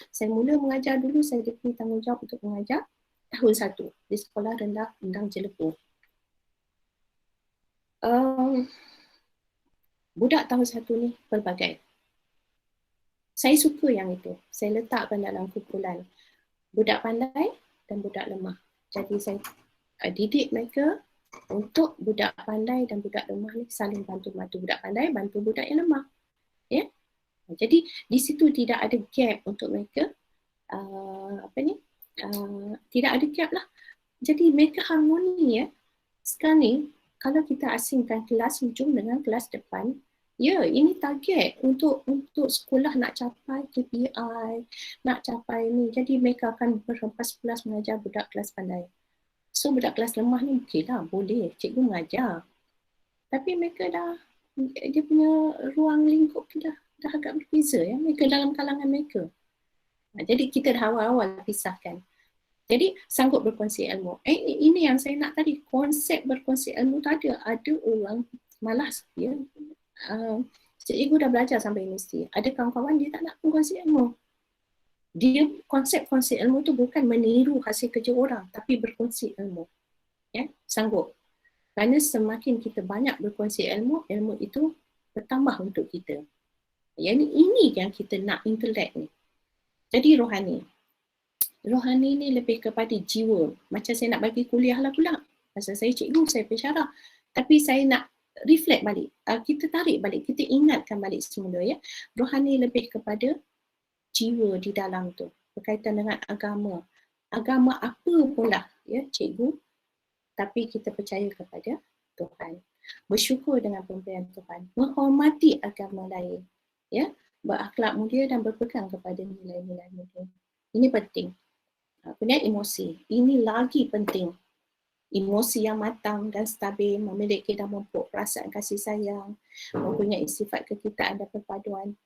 Saya mula mengajar dulu, saya diberi tanggungjawab untuk mengajar tahun 1 di sekolah rendah Undang Jelebu. Budak tahun 1 ni pelbagai. Saya suka yang itu. Saya letakkan dalam kumpulan budak pandai dan budak lemah. Jadi saya didik mereka untuk budak pandai dan budak lemah ni saling bantu-bantu. Budak pandai bantu budak yang lemah. Ya? Jadi di situ tidak ada gap untuk mereka. Tidak ada gap lah. Jadi mereka harmoni, ya. Sekarang ni kalau kita asingkan kelas hujung dengan kelas depan, ya, ini target untuk sekolah nak capai KPI, nak capai ni. Jadi mereka akan berhempas-hempas mengajar budak kelas pandai. So budak kelas lemah ni okeylah, boleh cikgu mengajar. Tapi mereka dia punya ruang lingkup tu dah agak berbeza, ya, mereka dalam kalangan mereka. Jadi kita dah awal-awal pisahkan. Jadi sanggup berkongsi ilmu. Ini yang saya nak tadi, konsep berkongsi ilmu tu ada. Ada orang malas, ya. Cikgu dah belajar sampai universiti. Ada kawan-kawan dia tak nak berkongsi ilmu. Dia konsep-konsep ilmu tu bukan meniru hasil kerja orang, tapi berkongsi ilmu. Ya, sanggup. Kerana semakin kita banyak berkongsi ilmu, ilmu itu bertambah untuk kita. Ini yang kita nak intelek ni. Jadi rohani. Rohani ni lebih kepada jiwa. Macam saya nak bagi kuliah lah pula. Pasal saya cikgu, saya pensyarah. Tapi saya nak reflect balik. Kita tarik balik, kita ingatkan balik semula ya. Rohani lebih kepada jiwa di dalam tu. Berkaitan dengan agama. Agama apa pula ya cikgu. Tapi kita percaya kepada Tuhan. Bersyukur dengan pemberian Tuhan. Menghormati agama lain. Ya. Berakhlak mulia dan berpegang kepada nilai-nilai mulia. Ini penting. Kemudian emosi. Ini lagi penting. Emosi yang matang dan stabil, memiliki dan memupuk perasaan kasih sayang, mempunyai sifat kekitaan dan perpaduan.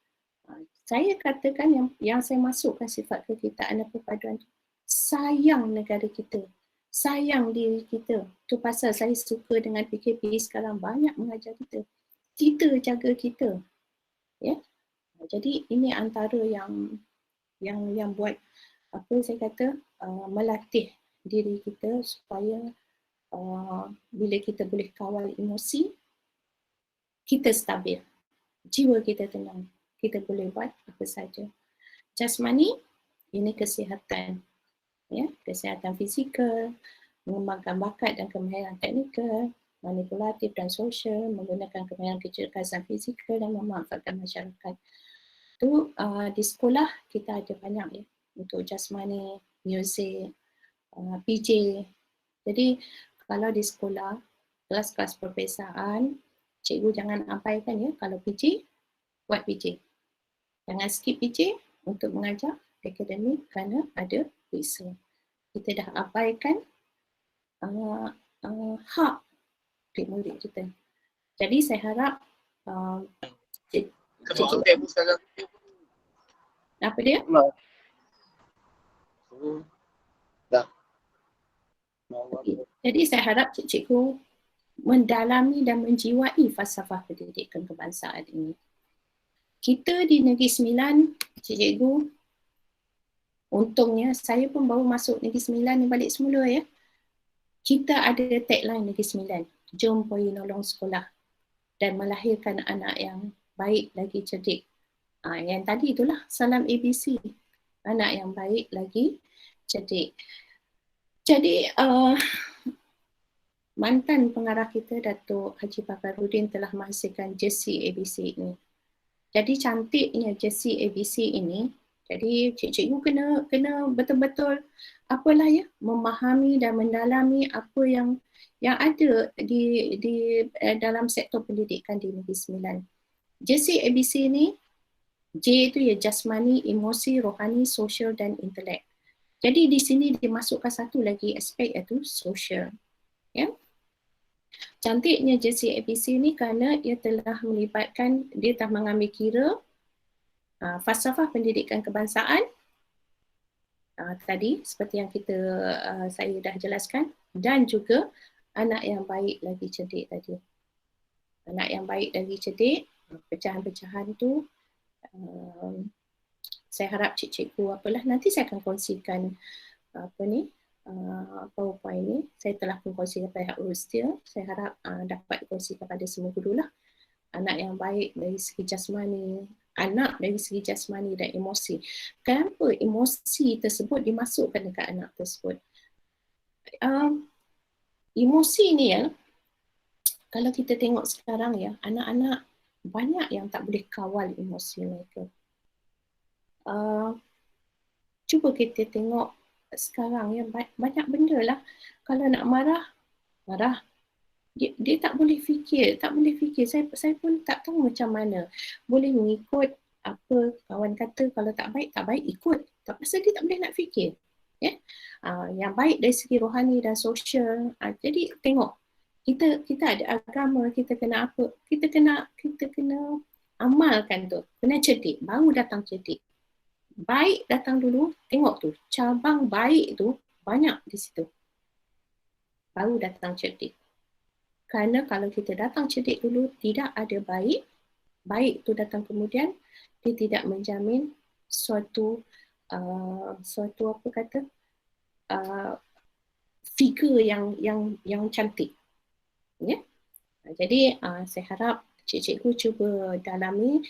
Saya katakan yang saya masukkan sifat kekitaan dan perpaduan, sayang negara kita, sayang diri kita. Itu pasal saya suka dengan PKP sekarang banyak mengajar kita. Kita jaga kita. Ya. Jadi ini antara yang buat apa saya kata melatih diri kita supaya bila kita boleh kawal emosi, kita stabil, jiwa kita tenang, kita boleh buat apa saja. Jasmani, ini kesihatan, ya, kesihatan fizikal, mengembangkan bakat dan kemahiran teknikal, manipulatif dan sosial, menggunakan kemahiran kecerdasan fizikal dan memanfaatkan masyarakat. Itu di sekolah kita ada banyak ya, untuk jasmani, muzik, PJ. Jadi kalau di sekolah, kelas-kelas perpesaan, cikgu jangan abaikan ya, kalau PJ, buat PJ. Jangan skip PJ untuk mengajar akademik kerana ada periksa. Kita dah abaikan hak murid kita. Jadi saya harap apa dia? Jadi saya harap cikgu mendalami dan menjiwai falsafah pendidikan kebangsaan ini. Kita di Negeri Sembilan, cikgu, untungnya saya pun baru masuk Negeri Sembilan ni balik semula ya. Kita ada tagline Negeri Sembilan, jom pergi nolong sekolah dan melahirkan anak yang baik lagi cerdik. Yang tadi itulah salam ABC, anak yang baik lagi cerdik. Jadi mantan pengarah kita Datuk Haji Baharudin telah menghasilkan jersey ABC ini. Jadi cantiknya jersey ABC ini. Jadi cikgu kena betul-betul apalah ya, memahami dan mendalami apa yang ada di dalam sektor pendidikan di Negeri Sembilan. Jersey ABC ini, J itu ya jasmani, emosi, rohani, sosial dan intelek. Jadi di sini dimasukkan satu lagi aspek iaitu sosial. Ya. Cantiknya jersey ABC ni kerana ia telah melibatkan, dia telah mengambil kira falsafah pendidikan kebangsaan tadi seperti yang saya dah jelaskan, dan juga anak yang baik lagi cerdik tadi. Anak yang baik lagi cerdik, pecahan-pecahan tu saya harap cikgu apalah, nanti saya akan kongsikan PowerPoint ni. Saya telah pun kongsikan pada Rustia. Saya harap dapat kongsikan pada semua guru lah. Anak yang baik dari segi jasmani, anak dari segi jasmani dan emosi. Kenapa emosi tersebut dimasukkan dekat anak tersebut? Emosi ni ya, kalau kita tengok sekarang ya, anak-anak banyak yang tak boleh kawal emosi mereka. Cuba kita tengok sekarang ya, banyak benda lah. Kalau nak marah, dia tak boleh fikir. Saya pun tak tahu macam mana. Boleh mengikut apa kawan kata, kalau tak baik ikut. Tak pasal dia tak boleh nak fikir. Ya? Yang baik dari segi rohani dan sosial. Jadi tengok, kita ada agama, kita kena apa? Kita kena amalkan tu. Kena cerdik, baru datang cerdik. Baik datang dulu, tengok tu, cabang baik tu banyak di situ. Baru datang cerdik. Kerana kalau kita datang cerdik dulu, tidak ada baik, baik tu datang kemudian, dia tidak menjamin suatu apa kata, figure yang cantik. Ya? Jadi saya harap cikgu cuba dalami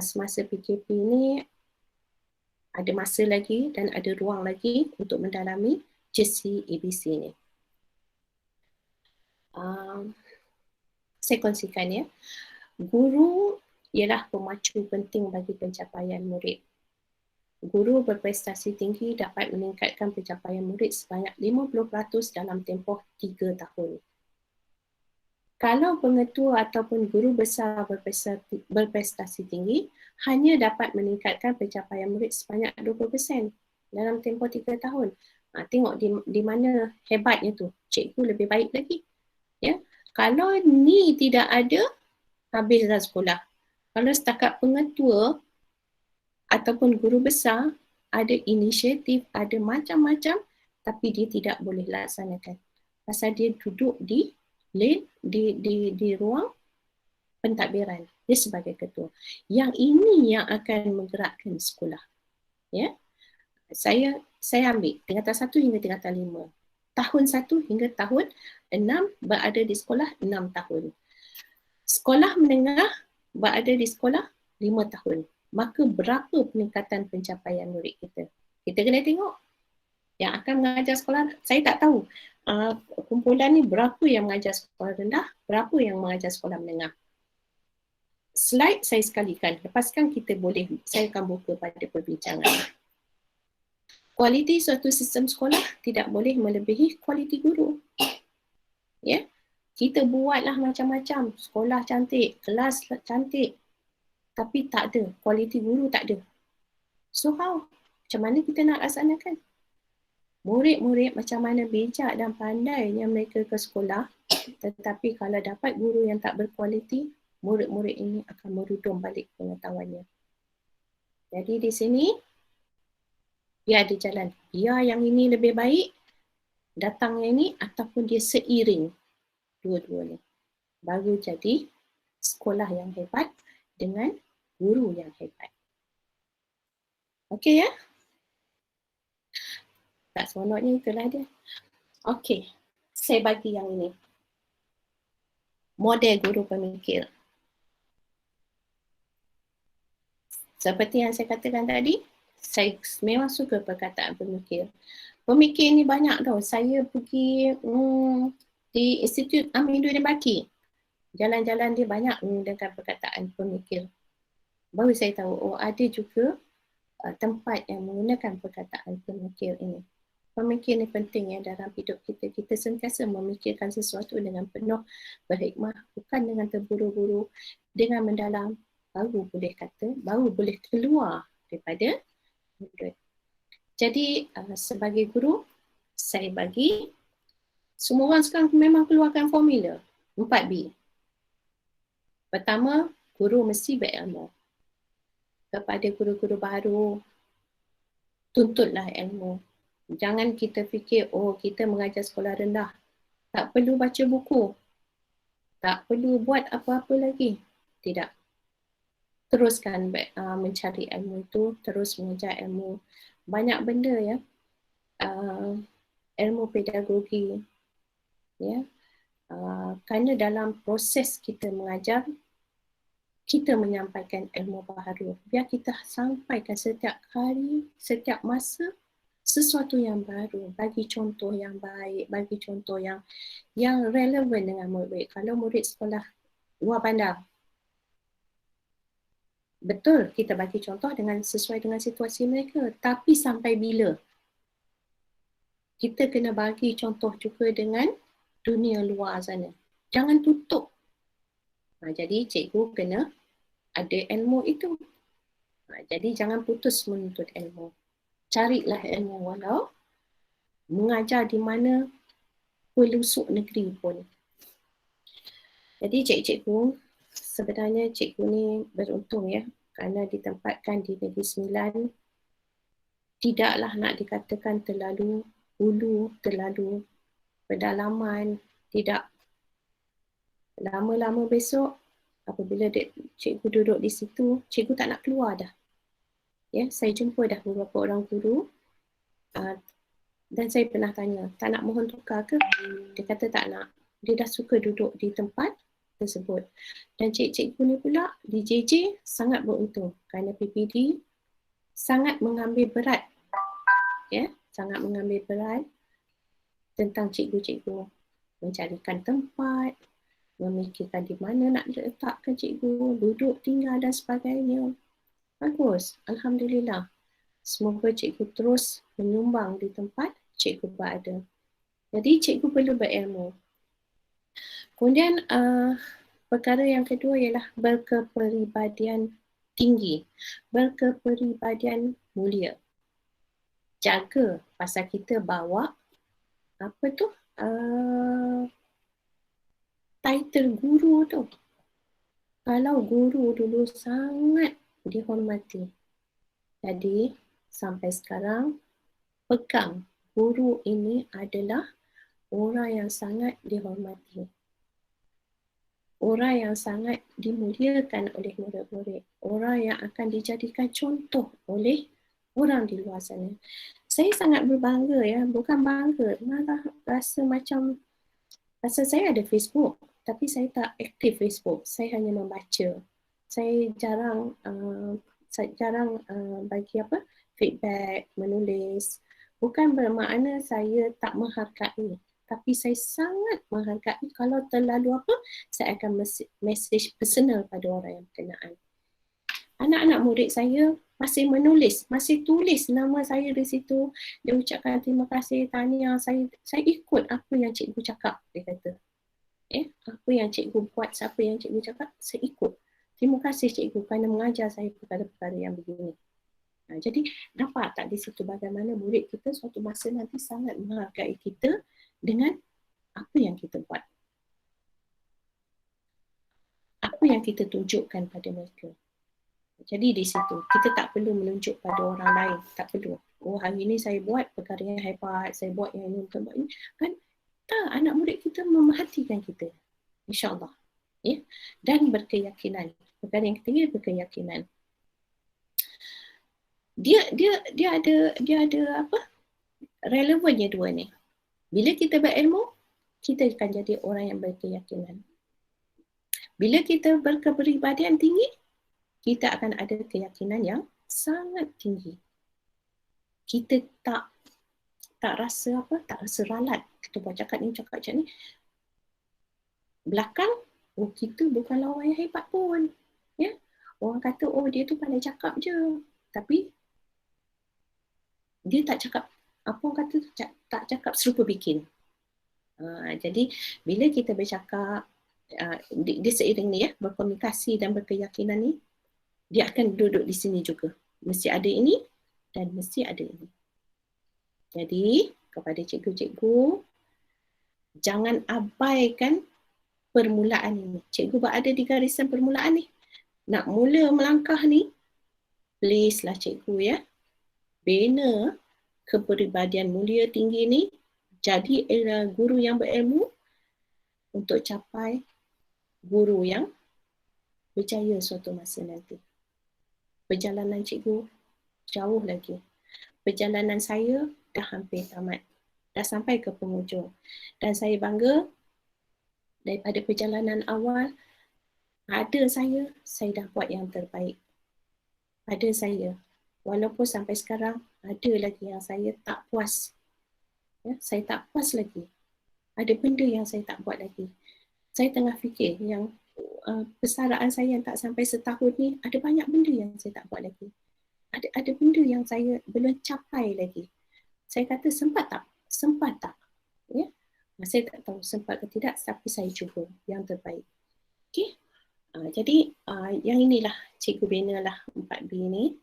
semasa PKP ni. Ada masa lagi dan ada ruang lagi untuk mendalami JC ABC ni. Saya kongsikan ya. Guru ialah pemacu penting bagi pencapaian murid. Guru berprestasi tinggi dapat meningkatkan pencapaian murid sebanyak 50% dalam tempoh 3 tahun. Kalau pengetua ataupun guru besar berprestasi tinggi, hanya dapat meningkatkan pencapaian murid sebanyak 20% dalam tempoh 3 tahun. Tengok di mana hebatnya tu. Cikgu lebih baik lagi. Ya. Kalau ni tidak ada, habislah sekolah. Kalau setakat pengetua ataupun guru besar ada inisiatif, ada macam-macam, tapi dia tidak boleh laksanakan. Pasal dia duduk di ruang pentadbiran. Dia sebagai ketua. Yang ini yang akan menggerakkan sekolah. Ya. Saya ambil tingkatan 1 hingga tingkatan 5. Tahun 1 hingga tahun 6 berada di sekolah 6 tahun. Sekolah menengah berada di sekolah 5 tahun. Maka berapa peningkatan pencapaian murid kita? Kita kena tengok. Yang akan mengajar sekolah, saya tak tahu. Kumpulan ni berapa yang mengajar sekolah rendah, berapa yang mengajar sekolah menengah. Slide saya sekalikan. Lepaskan saya akan buka pada perbincangan. Kualiti suatu sistem sekolah tidak boleh melebihi kualiti guru. Ya, kita buatlah macam-macam. Sekolah cantik, kelas cantik. Tapi tak ada, kualiti guru tak ada. So how? Macam mana kita nak laksanakan? Murid-murid macam mana bijak dan pandainya mereka ke sekolah, tetapi kalau dapat guru yang tak berkualiti, murid-murid ini akan merudum balik pengetahuannya. Jadi di sini, dia ada jalan. Dia yang ini lebih baik, datangnya ini, ataupun dia seiring dua-duanya. Baru jadi sekolah yang hebat dengan guru yang hebat. Okey ya? Tak seronoknya itulah dia. Okey, saya bagi yang ini. Model guru pemikir. Seperti yang saya katakan tadi, saya memang suka perkataan pemikir. Pemikir ni banyak tau. Saya pergi di Institut Aminuddin Baki. Jalan-jalan dia banyak menggunakan perkataan pemikir. Baru saya tahu, ada juga tempat yang menggunakan perkataan pemikir ini. Pemikir ni penting ya dalam hidup kita. Kita sentiasa memikirkan sesuatu dengan penuh berhikmah, bukan dengan terburu-buru, dengan mendalam, baru boleh keluar daripada mulut. Jadi sebagai guru, saya bagi semua orang sekarang memang keluarkan formula 4B. Pertama, guru mesti berilmu. Kepada guru-guru baru, tuntutlah ilmu. Jangan kita fikir, kita mengajar sekolah rendah. Tak perlu baca buku. Tak perlu buat apa-apa lagi. Tidak. Teruskan mencari ilmu itu, terus mengejar ilmu. Banyak benda ya. Ilmu pedagogi. Ya. Kerana dalam proses kita mengajar, kita menyampaikan ilmu baharu. Biar kita sampaikan setiap hari, setiap masa, sesuatu yang baru, bagi contoh yang baik, bagi contoh yang relevan dengan murid. Kalau murid sekolah luar bandar, betul kita bagi contoh sesuai dengan situasi mereka, tapi sampai bila? Kita kena bagi contoh juga dengan dunia luar sana. Jangan tutup. Jadi cikgu kena ada ilmu itu. Jadi jangan putus menuntut ilmu. Carilah ilmu walau mengajar di mana pelosok negeri pun. Jadi cikgu sebenarnya cikgu ni beruntung ya, kerana ditempatkan di Negeri Sembilan. Tidaklah nak dikatakan terlalu hulu, terlalu pedalaman, tidak. Lama-lama besok apabila cikgu duduk di situ, cikgu tak nak keluar dah. Ya, saya jumpa dah beberapa orang guru dan saya pernah tanya, tak nak mohon tukar ke? Dia kata tak nak. Dia dah suka duduk di tempat tersebut. Dan cikgu ni pula di JJ sangat beruntung kerana PPD sangat mengambil berat, ya, sangat mengambil berat tentang cikgu-cikgu, mencarikan tempat, memikirkan di mana nak letakkan cikgu, duduk, tinggal dan sebagainya. Bagus, Alhamdulillah. Semoga cikgu terus menyumbang di tempat cikgu berada. Jadi cikgu perlu berilmu. Kemudian perkara yang kedua ialah berkepribadian tinggi, berkepribadian mulia. Jaga pasal kita bawa apa tu title guru tu. Kalau guru dulu sangat dihormati, jadi sampai sekarang pegang guru ini adalah orang yang sangat dihormati, orang yang sangat dimuliakan oleh murid-murid, orang yang akan dijadikan contoh oleh orang di luar sana. Saya sangat berbangga, ya, bukan bangga, malah rasa macam, rasa saya ada Facebook, tapi saya tak aktif Facebook. Saya hanya membaca. Saya jarang bagi feedback, menulis. Bukan bermakna saya tak menghargai, tapi saya sangat menghargai. Kalau terlalu saya akan message personal pada orang yang berkenaan. Anak-anak murid saya masih menulis, masih tulis nama saya di situ. Dia ucapkan terima kasih, tahniah. Saya ikut apa yang cikgu cakap, dia kata. Apa yang cikgu buat, siapa yang cikgu cakap, saya ikut. Terima kasih cikgu kerana mengajar saya perkara-perkara yang begini. Jadi dapat tak di situ bagaimana murid kita suatu masa nanti sangat menghargai kita dengan apa yang kita buat. Apa yang kita tunjukkan pada mereka. Jadi di situ kita tak perlu menunjuk pada orang lain, tak perlu. Oh, hari ini saya buat perkara yang hebat, saya buat yang ini, bukan buat ini. Kan tak, anak murid kita memerhatikan kita. InsyaAllah. Ya? Dan berkeyakinan. Perkara yang ketiga, berkeyakinan. Dia ada apa? Relevannya dua ni. Bila kita berilmu, kita akan jadi orang yang berkeyakinan. Bila kita berkepribadian tinggi, kita akan ada keyakinan yang sangat tinggi. Kita tak rasa tak rasa ralat. Kita buat cakap ni, cakap macam ni. Belakang, oh kita bukanlah orang yang hebat pun. Ya? Orang kata, oh dia tu pandai cakap je. Tapi dia tak cakap, apa orang kata tu, tak cakap serupa bikin. Jadi bila kita bercakap, dia seiring ni, ya, berkomunikasi dan berkeyakinan ni, dia akan duduk di sini juga. Mesti ada ini dan mesti ada ini. Jadi kepada cikgu-cikgu, jangan abaikan permulaan ini. Cikgu berada di garisan permulaan ni. Nak mula melangkah ni, please lah cikgu, ya. Bina kepribadian mulia tinggi ni, jadi guru yang berilmu untuk capai guru yang berjaya suatu masa nanti. Perjalanan cikgu jauh lagi. Perjalanan saya dah hampir tamat. Dah sampai ke penghujung. Dan saya bangga daripada perjalanan awal, ada saya dah buat yang terbaik. Ada saya. Walaupun sampai sekarang, ada lagi yang saya tak puas. Ya, saya tak puas lagi. Ada benda yang saya tak buat lagi. Saya tengah fikir yang persaraan saya yang tak sampai setahun ni, ada banyak benda yang saya tak buat lagi. Ada benda yang saya belum capai lagi. Saya kata sempat tak? Sempat tak? Ya? Saya tak tahu sempat ke tidak, tapi saya cuba yang terbaik. Okay? Jadi yang inilah cikgu binalah 4B ni.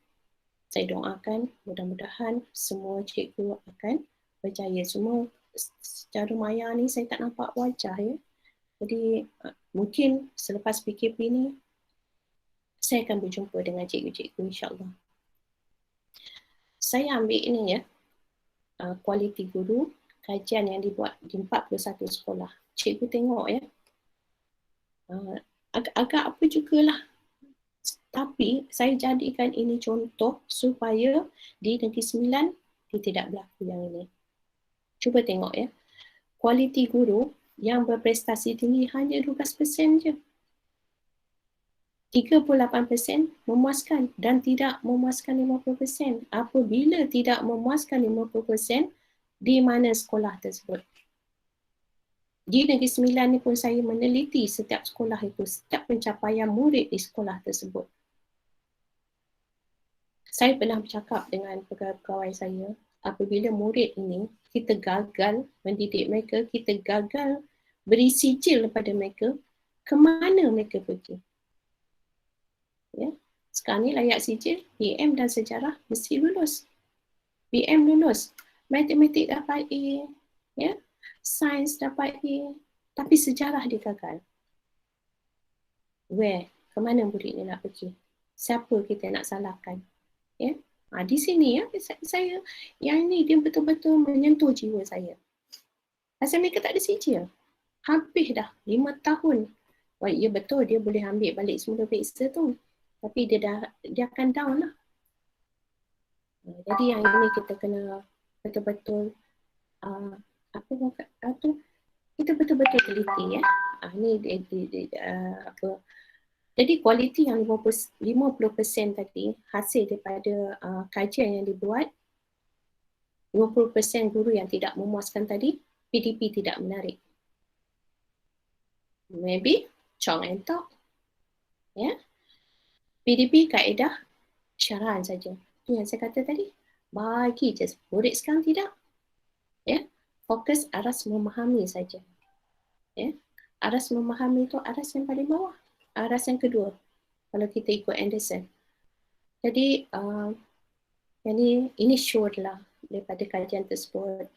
Saya doakan mudah-mudahan semua cikgu akan berjaya. Semua secara maya ni saya tak nampak wajah, ya. Jadi mungkin selepas PKP ni saya akan berjumpa dengan cikgu-cikgu, insyaAllah. Saya ambil ini, ya, kualiti guru, kajian yang dibuat di 41 sekolah. Cikgu tengok, ya. Agak apa jugalah. Tapi saya jadikan ini contoh supaya di Negeri Sembilan dia tidak berlaku yang ini. Cuba tengok, ya. Kualiti guru yang berprestasi tinggi hanya 12% je. 38% memuaskan dan tidak memuaskan 50%. Apabila tidak memuaskan 50%, di mana sekolah tersebut? Di Negeri Sembilan ni pun saya meneliti setiap sekolah itu, setiap pencapaian murid di sekolah tersebut. Saya pernah bercakap dengan pegawai-pegawai saya, apabila murid ini kita gagal mendidik mereka, kita gagal beri sijil kepada mereka, ke mana mereka pergi? Ya. Sekarang ni layak sijil, BM dan sejarah mesti lulus. BM lulus, matematik dapat A, ya, sains dapat A, tapi sejarah dia gagal. Where? Ke mana murid ni nak pergi? Siapa kita nak salahkan? Ya. Di sini ya, saya yang ni dia betul-betul menyentuh jiwa saya. Pasal mereka tak ada sijil. Habis dah 5 tahun. Wah, ya betul dia boleh ambil balik semula periksa tu. Tapi dia akan down lah. Jadi yang ini kita kena betul-betul kita betul-betul teliti ya. Jadi kualiti yang 50% tadi hasil daripada kajian yang dibuat, 50% guru yang tidak memuaskan tadi, PDP tidak menarik. Maybe Chong and Tok. Ya. PDP kaedah syarahan saja. Itu yang saya kata tadi. Bagi je. Murid sekarang tidak. Ya. Fokus aras memahami saja. Ya. Aras memahami itu aras yang paling bawah. Aras yang kedua. Kalau kita ikut Anderson. Jadi ini sure lah daripada kajian tersebut.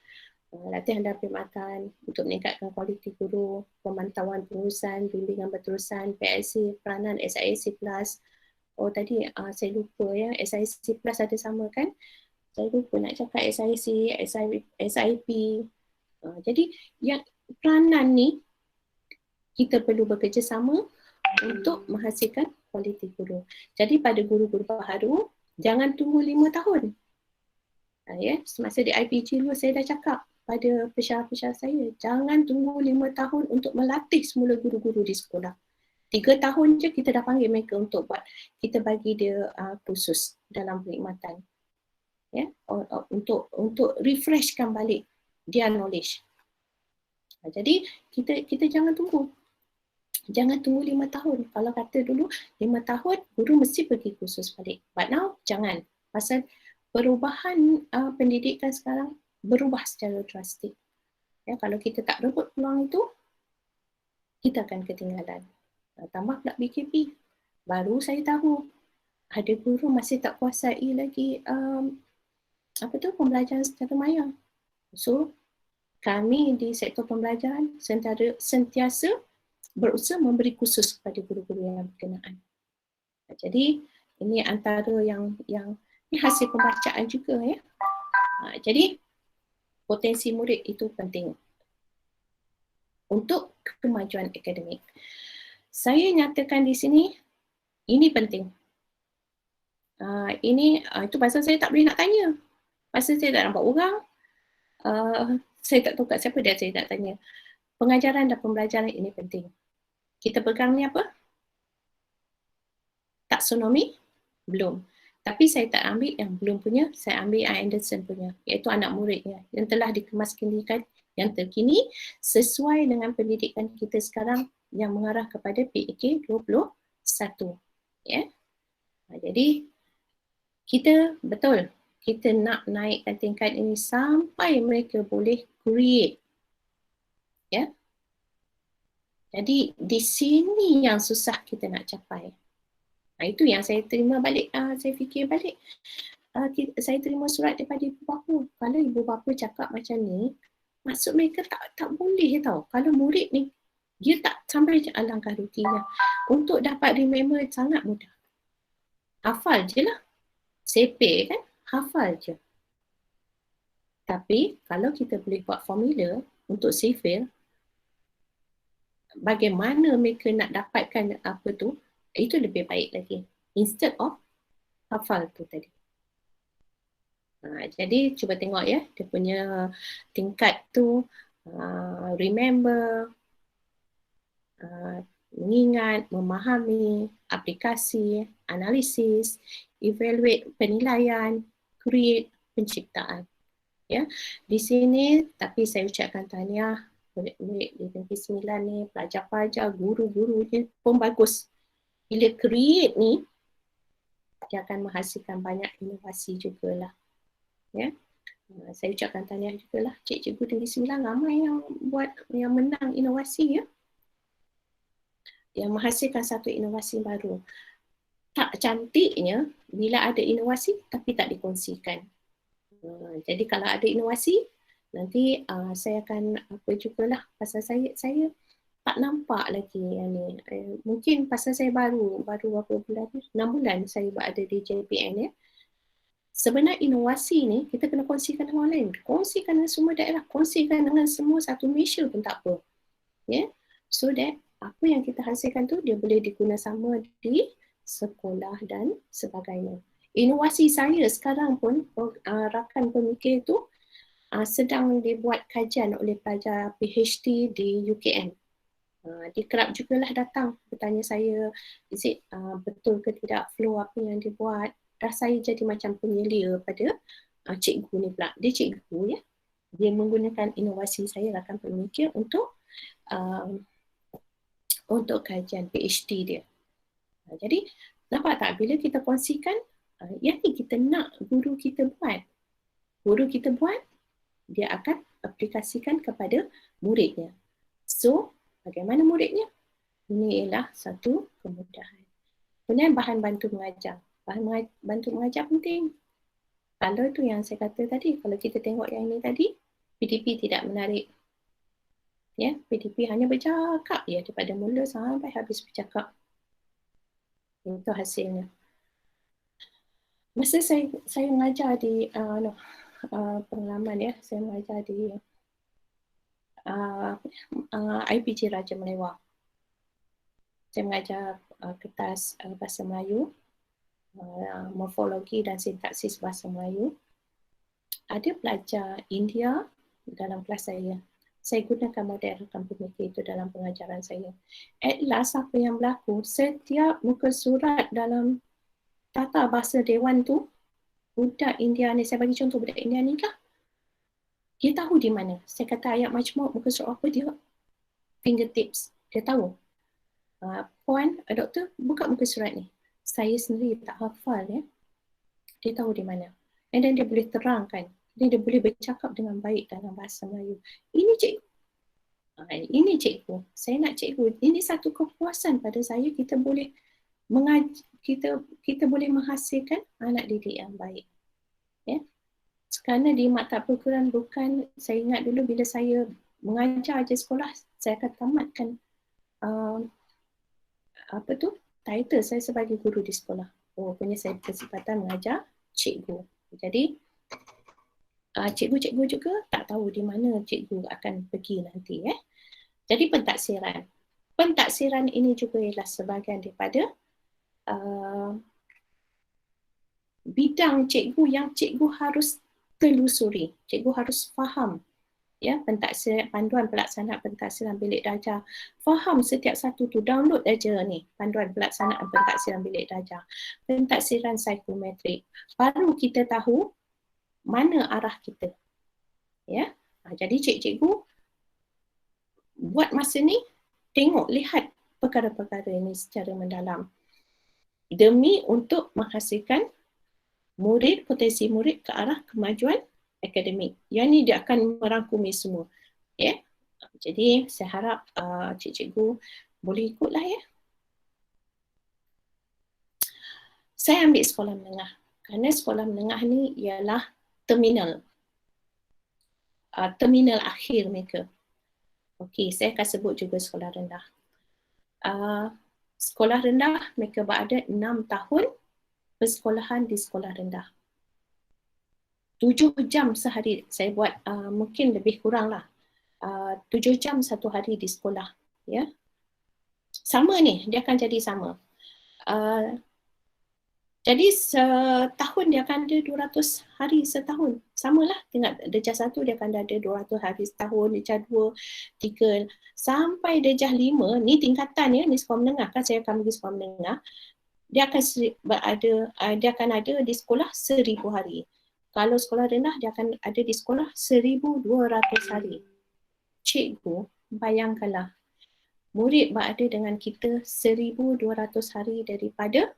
Latihan dan perkhidmatan untuk meningkatkan kualiti guru, pemantauan pengurusan, bimbingan berterusan, PLC, peranan SIC Plus. Oh tadi saya lupa ya, SIC Plus ada sama kan? Saya lupa nak cakap SIC, SIP. Jadi yang peranan ni kita perlu bekerjasama untuk menghasilkan kualiti guru. Jadi pada guru-guru baharu, jangan tunggu 5 tahun. Ya, semasa di IPG dulu saya dah cakap pada pesyarah-pesyarah saya, jangan tunggu 5 tahun untuk melatih semula guru-guru di sekolah. 3 tahun je kita dah panggil mereka untuk buat. Kita bagi dia kursus dalam perkhidmatan. Ya, untuk refreshkan balik dia knowledge. Jadi kita jangan tunggu. Jangan tunggu 5 tahun. Kalau kata dulu 5 tahun guru mesti pergi kursus balik. But now jangan. Pasal perubahan pendidikan sekarang berubah secara drastik. Ya, kalau kita tak rebut peluang itu, kita akan ketinggalan. Tambah pula BKP. Baru saya tahu ada guru masih tak kuasai lagi pembelajaran secara maya. So kami di sektor pembelajaran sentiasa berusaha memberi kursus kepada guru-guru yang berkenaan. Jadi ini antara yang ini hasil pembacaan juga ya. Jadi potensi murid itu penting untuk kemajuan akademik. Saya nyatakan di sini ini penting. Itu pasal saya tak boleh nak tanya. Pasal saya tak nampak orang. Saya tak tahu kat siapa dia saya tak tanya. Pengajaran dan pembelajaran ini penting. Kita pegang ni apa? Taksonomi? Belum. Tapi saya tak ambil yang belum punya, saya ambil Anderson punya, iaitu anak muridnya yang telah dikemaskinkan yang terkini sesuai dengan pendidikan kita sekarang yang mengarah kepada PAK 21. Ya. Jadi kita betul, kita nak naikkan tingkat ini sampai mereka boleh create. Ya. Jadi di sini yang susah kita nak capai. Itu yang saya terima balik, saya fikir balik. Saya terima surat daripada ibu bapa. Kalau ibu bapa cakap macam ni, maksud mereka tak boleh tau. Kalau murid ni, dia tak sampai alangkah ruginya. Untuk dapat remember sangat mudah. Hafal je lah. Sepeh kan, hafal je. Tapi kalau kita boleh buat formula untuk sifir, bagaimana mereka nak dapatkan apa tu, itu lebih baik lagi. Instead of hafal tu tadi. Jadi cuba tengok ya, dia punya tingkat tu, remember, mengingat, memahami, aplikasi, analisis, evaluate penilaian, create penciptaan. Ya, di sini tapi saya ucapkan tahniah murid-murid di Negeri Sembilan ni, pelajar-pelajar, guru-guru ni pun bagus. Bila create ni, dia akan menghasilkan banyak inovasi jugalah. Ya. Saya ucapkan tahniah jugalah cikgu Negeri Sembilan, ramai yang menang inovasi ya. Yang menghasilkan satu inovasi baru. Tak cantiknya bila ada inovasi tapi tak dikongsikan. Jadi kalau ada inovasi, nanti saya akan apa jugalah, pasal saya tak nampak lagi yang ni. Mungkin pasal saya baru berapa bulan, 6 bulan saya berada di JPN ya. Sebenarnya inovasi ni kita kena kongsikan dengan orang lain, kongsikan dengan semua daerah, kongsikan dengan semua satu Malaysia pun tak apa. Ya. So that apa yang kita hasilkan tu dia boleh digunakan sama di sekolah dan sebagainya. Inovasi saya sekarang pun rakan pemikir tu sedang dibuat kajian oleh pelajar PhD di UKM. Dia kerap jugalah datang bertanya saya, is it betul ke tidak flow apa yang dibuat. Dah saya jadi macam penyelia pada cikgu ni pula. Dia cikgu ya. Dia menggunakan inovasi saya rakan pemikir untuk kajian PhD dia. Jadi nampak tak bila kita kongsikan, yang ni kita nak guru kita buat. Guru kita buat, dia akan aplikasikan kepada muridnya. So, bagaimana muridnya? Ini ialah satu kemudahan. Kemudian bahan bantu mengajar. Bahan bantu mengajar penting. Kalau itu yang saya kata tadi, kalau kita tengok yang ini tadi, PDP tidak menarik. Ya, PDP hanya bercakap ya daripada mula sampai habis bercakap. Itu hasilnya. Masa saya mengajar di pengalaman ya, saya mengajar di IPG Raja Melewah. Saya mengajar kertas bahasa Melayu, morfologi dan sintaksis bahasa Melayu. Ada pelajar India dalam kelas saya. Saya gunakan model rakan pemikir itu dalam pengajaran saya. At last apa yang berlaku, setiap muka surat dalam tata bahasa Dewan tu, budak India ni, saya bagi contoh budak India ni lah, dia tahu di mana. Saya kata ayat majmuk muka surat apa, dia fingertips, dia tahu. Puan, doktor, buka muka surat ni. Saya sendiri tak hafal ya. Dia tahu di mana. And then dia boleh terangkan. Dia boleh bercakap dengan baik dalam bahasa Melayu. Ini cikgu. Ini cikgu. Saya nak cikgu. Ini satu kepuasan pada saya. Kita boleh kita boleh menghasilkan anak didik yang baik. Ya. Kerana di Maktab Al-Quran bukan, saya ingat dulu bila saya mengajar je sekolah, saya akan tamatkan title saya sebagai guru di sekolah. Punya saya kesempatan mengajar cikgu. Jadi cikgu-cikgu juga tak tahu di mana cikgu akan pergi nanti. Jadi pentaksiran. Pentaksiran ini juga ialah sebahagian daripada bidang cikgu yang cikgu harus telusuri. Cikgu harus faham. Ya, pentaksiran, panduan pelaksanaan pentaksiran bilik darjah. Faham setiap satu tu, download aja ni panduan pelaksanaan pentaksiran bilik darjah. Pentaksiran psikometrik. Baru kita tahu mana arah kita. Ya. Jadi cikgu buat masa ni tengok, lihat perkara-perkara ini secara mendalam. Demi untuk menghasilkan murid, potensi murid ke arah kemajuan akademik. Yang ni dia akan merangkumi semua. Ya. Jadi saya harap cikgu boleh ikutlah ya. Saya ambil sekolah menengah. Kerana sekolah menengah ni ialah terminal. Terminal akhir mereka. Okey, saya akan sebut juga sekolah rendah. Sekolah rendah mereka berada 6 tahun persekolahan di sekolah rendah. 7 jam sehari saya buat, mungkin lebih kurang lah. 7 jam satu hari di sekolah. Ya. Sama ni, dia akan jadi sama. Jadi setahun dia akan ada 200 hari setahun. Samalah dengan darjah 1 dia akan ada 200 hari setahun, darjah 2, 3 sampai darjah 5 ni tingkatan ya, ni sekolah menengah kan, saya akan pergi sekolah menengah. Dia akan ada di sekolah 1000 hari. Kalau sekolah rendah dia akan ada di sekolah 1200 hari. Cikgu, bayangkanlah murid berada dengan kita 1200 hari daripada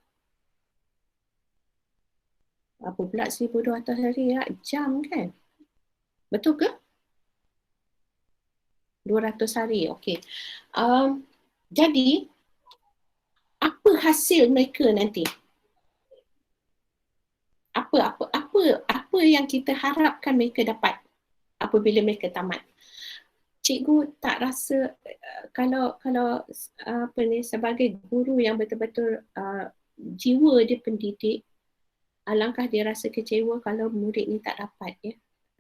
apa pula 1200 hari ya, jam kan? Betul ke? 200 hari, okey. Jadi, apa hasil mereka nanti? Apa yang kita harapkan mereka dapat apabila mereka tamat? Cikgu tak rasa kalau apa ni, sebagai guru yang betul-betul jiwa dia pendidik, alangkah dia rasa kecewa kalau murid ni tak dapat ya.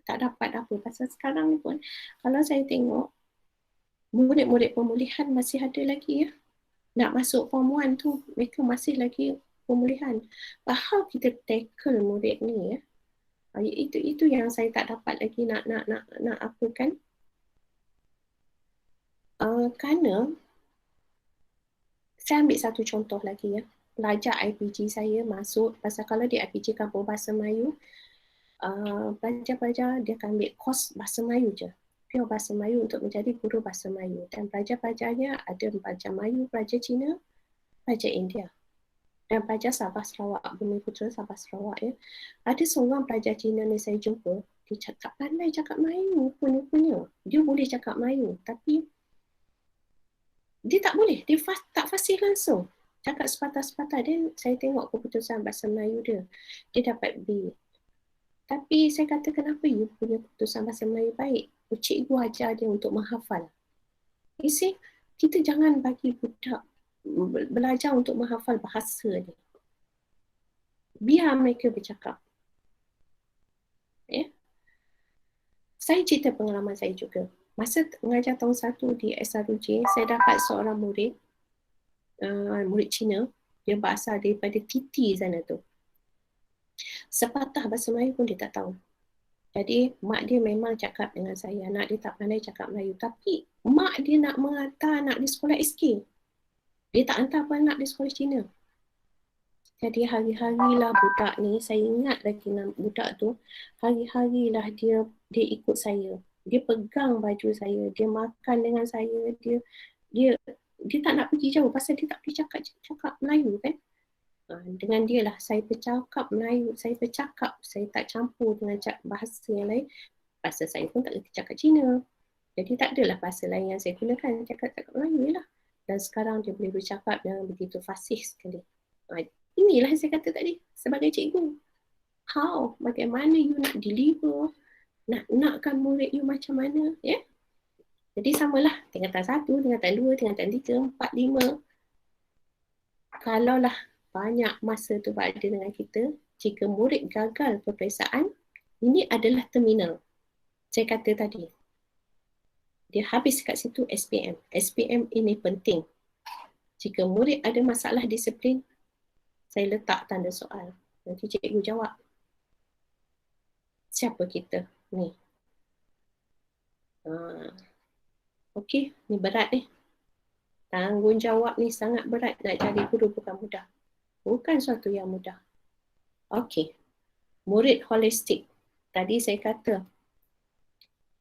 Tak dapat apa. Pasal sekarang ni pun kalau saya tengok murid-murid pemulihan masih ada lagi ya. Nak masuk form 1 tu mereka masih lagi pemulihan. How kita tackle murid ni ya. Itu yang saya tak dapat lagi nak apa kan. Kerana saya ambil satu contoh lagi ya. Pelajar IPG saya masuk, pasal kalau di IPG Kampung Bahasa Melayu, pelajar-pelajar dia akan ambil kos Bahasa Melayu je. Pure Bahasa Melayu untuk menjadi guru Bahasa Melayu. Dan pelajar-pelajarnya ada pelajar Melayu, pelajar Cina, pelajar India. Dan pelajar Sabah Sarawak, Bumiputera Sabah Sarawak ya. Ada seorang pelajar Cina ni saya jumpa, dia cakap pandai cakap Melayu punya. Dia boleh cakap Melayu, tapi dia tak boleh, dia tak fasih langsung. Cakap sepatah-sepatah, dan saya tengok keputusan Bahasa Melayu dia dapat B. Tapi saya kata kenapa you punya keputusan Bahasa Melayu baik? Cikgu ajar dia untuk menghafal. You see, kita jangan bagi budak belajar untuk menghafal bahasa ni. Biar mereka bercakap. Ya? Saya cerita pengalaman saya juga. Masa mengajar tahun 1 di SRUJ, saya dapat seorang murid, murid Cina, dia berasal daripada Titi sana tu. Sepatah Bahasa Melayu pun dia tak tahu. Jadi mak dia memang cakap dengan saya, anak dia tak pandai cakap Melayu. Tapi mak dia nak menghantar anak di sekolah SK. Dia tak hantar pun anak di sekolah Cina. Jadi hari-harilah budak ni, saya ingat lagi budak tu, hari-harilah dia ikut saya. Dia pegang baju saya, dia makan dengan saya, dia tak nak pergi jauh pasal dia tak boleh cakap Melayu kan. Dengan dia lah saya bercakap Melayu, saya tak campur dengan bahasa yang lain. Bahasa saya pun tak kerti cakap Cina. Jadi tak adalah bahasa lain yang saya gunakan, cakap Melayu lah. Dan sekarang dia boleh bercakap dengan begitu fasih sekali. Inilah yang saya kata tadi, sebagai cikgu. How? Bagaimana you nak deliver? Nakkan murid you macam mana? Ya? Jadi samalah tingkatan 1, tingkatan 2, tingkatan 3, 4, 5. Kalaulah banyak masa tu berada dengan kita, jika murid gagal peperiksaan, ini adalah terminal. Saya kata tadi, dia habis kat situ SPM. SPM ini penting. Jika murid ada masalah disiplin, saya letak tanda soal. Nanti cikgu jawab. Siapa kita ni? Okey, ni berat ni. Tanggungjawab ni sangat berat. Nak jadi guru bukan mudah. Bukan suatu yang mudah. Okey. Murid holistik. Tadi saya kata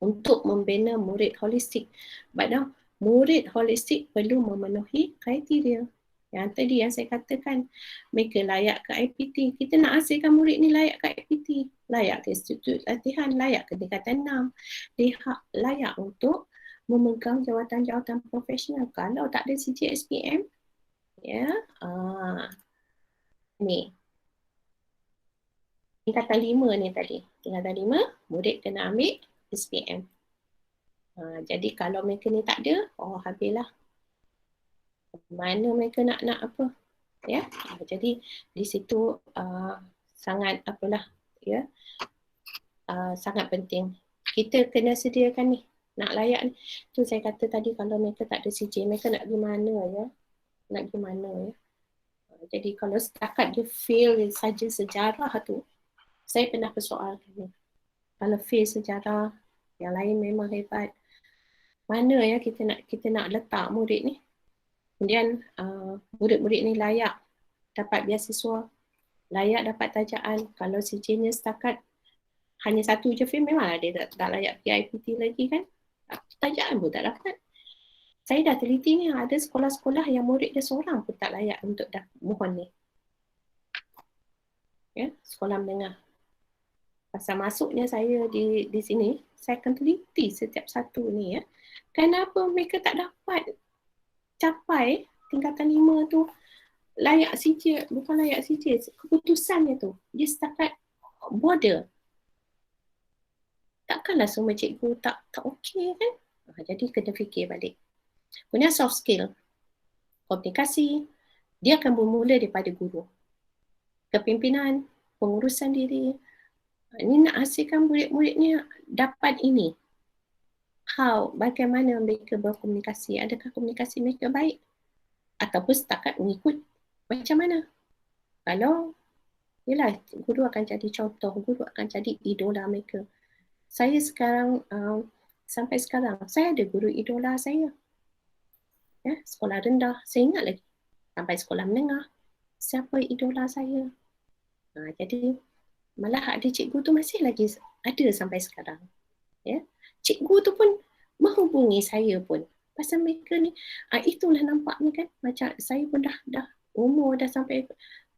untuk membina murid holistik. Padahal murid holistik perlu memenuhi kriteria. Yang tadi yang saya katakan, mereka layak ke IPT. Kita nak hasilkan murid ni layak ke IPT. Layak ke institut latihan, layak ke tingkatan 6. Layak untuk memegang jawatan-jawatan profesional. Kalau tak ada CGSPM, ya, ni. Tingkatan 5 ni tadi. Tingkatan 5, murid kena ambil SPM. Jadi kalau mereka ni tak ada, habislah. Mana mereka nak apa? Ya. Jadi di situ sangat apalah, ya. Sangat penting. Kita kena sediakan ni, nak layak ni. Tu saya kata tadi, kalau mereka tak ada CJ, mereka nak pergi mana ya? Nak pergi mana ya? Jadi kalau setakat dia fail saja sejarah tu, saya pernah persoalkan. Kalau fail sejarah, yang lain memang hebat. Mana ya kita nak letak murid ni? Kemudian murid-murid ni layak dapat beasiswa, layak dapat tajaan. Kalau CJ-nya setakat hanya satu je fail, memanglah dia tak layak PIPT lagi kan? Tajaan pun tak dapat. Saya dah teliti ni, ada sekolah-sekolah yang murid dia seorang pun tak layak untuk dah mohon ni. Ya, sekolah menengah. Pasal masuknya saya di sini, saya akan teliti setiap satu ni ya. Kenapa mereka tak dapat capai tingkatan 5 tu layak CJ, bukan layak CJ, keputusannya tu dia setakat border. Takkanlah semua cikgu tak okey kan? Jadi kena fikir balik. Kemudian soft skill, komunikasi, dia akan bermula daripada guru. Kepimpinan, pengurusan diri. Ini nak hasilkan murid-murid ni dapat ini. Bagaimana mereka berkomunikasi? Adakah komunikasi mereka baik? Ataupun setakat mengikut macam mana? Kalau, yelah, guru akan jadi contoh, guru akan jadi idola mereka. Saya sekarang, sampai sekarang, saya ada guru idola saya. Ya, sekolah rendah, saya ingat lagi. Sampai sekolah menengah, siapa idola saya? Jadi, malah ada cikgu tu masih lagi ada sampai sekarang. Ya, cikgu tu pun menghubungi saya pun. Pasal mereka ni, itulah nampaknya kan. Macam saya pun dah umur dah sampai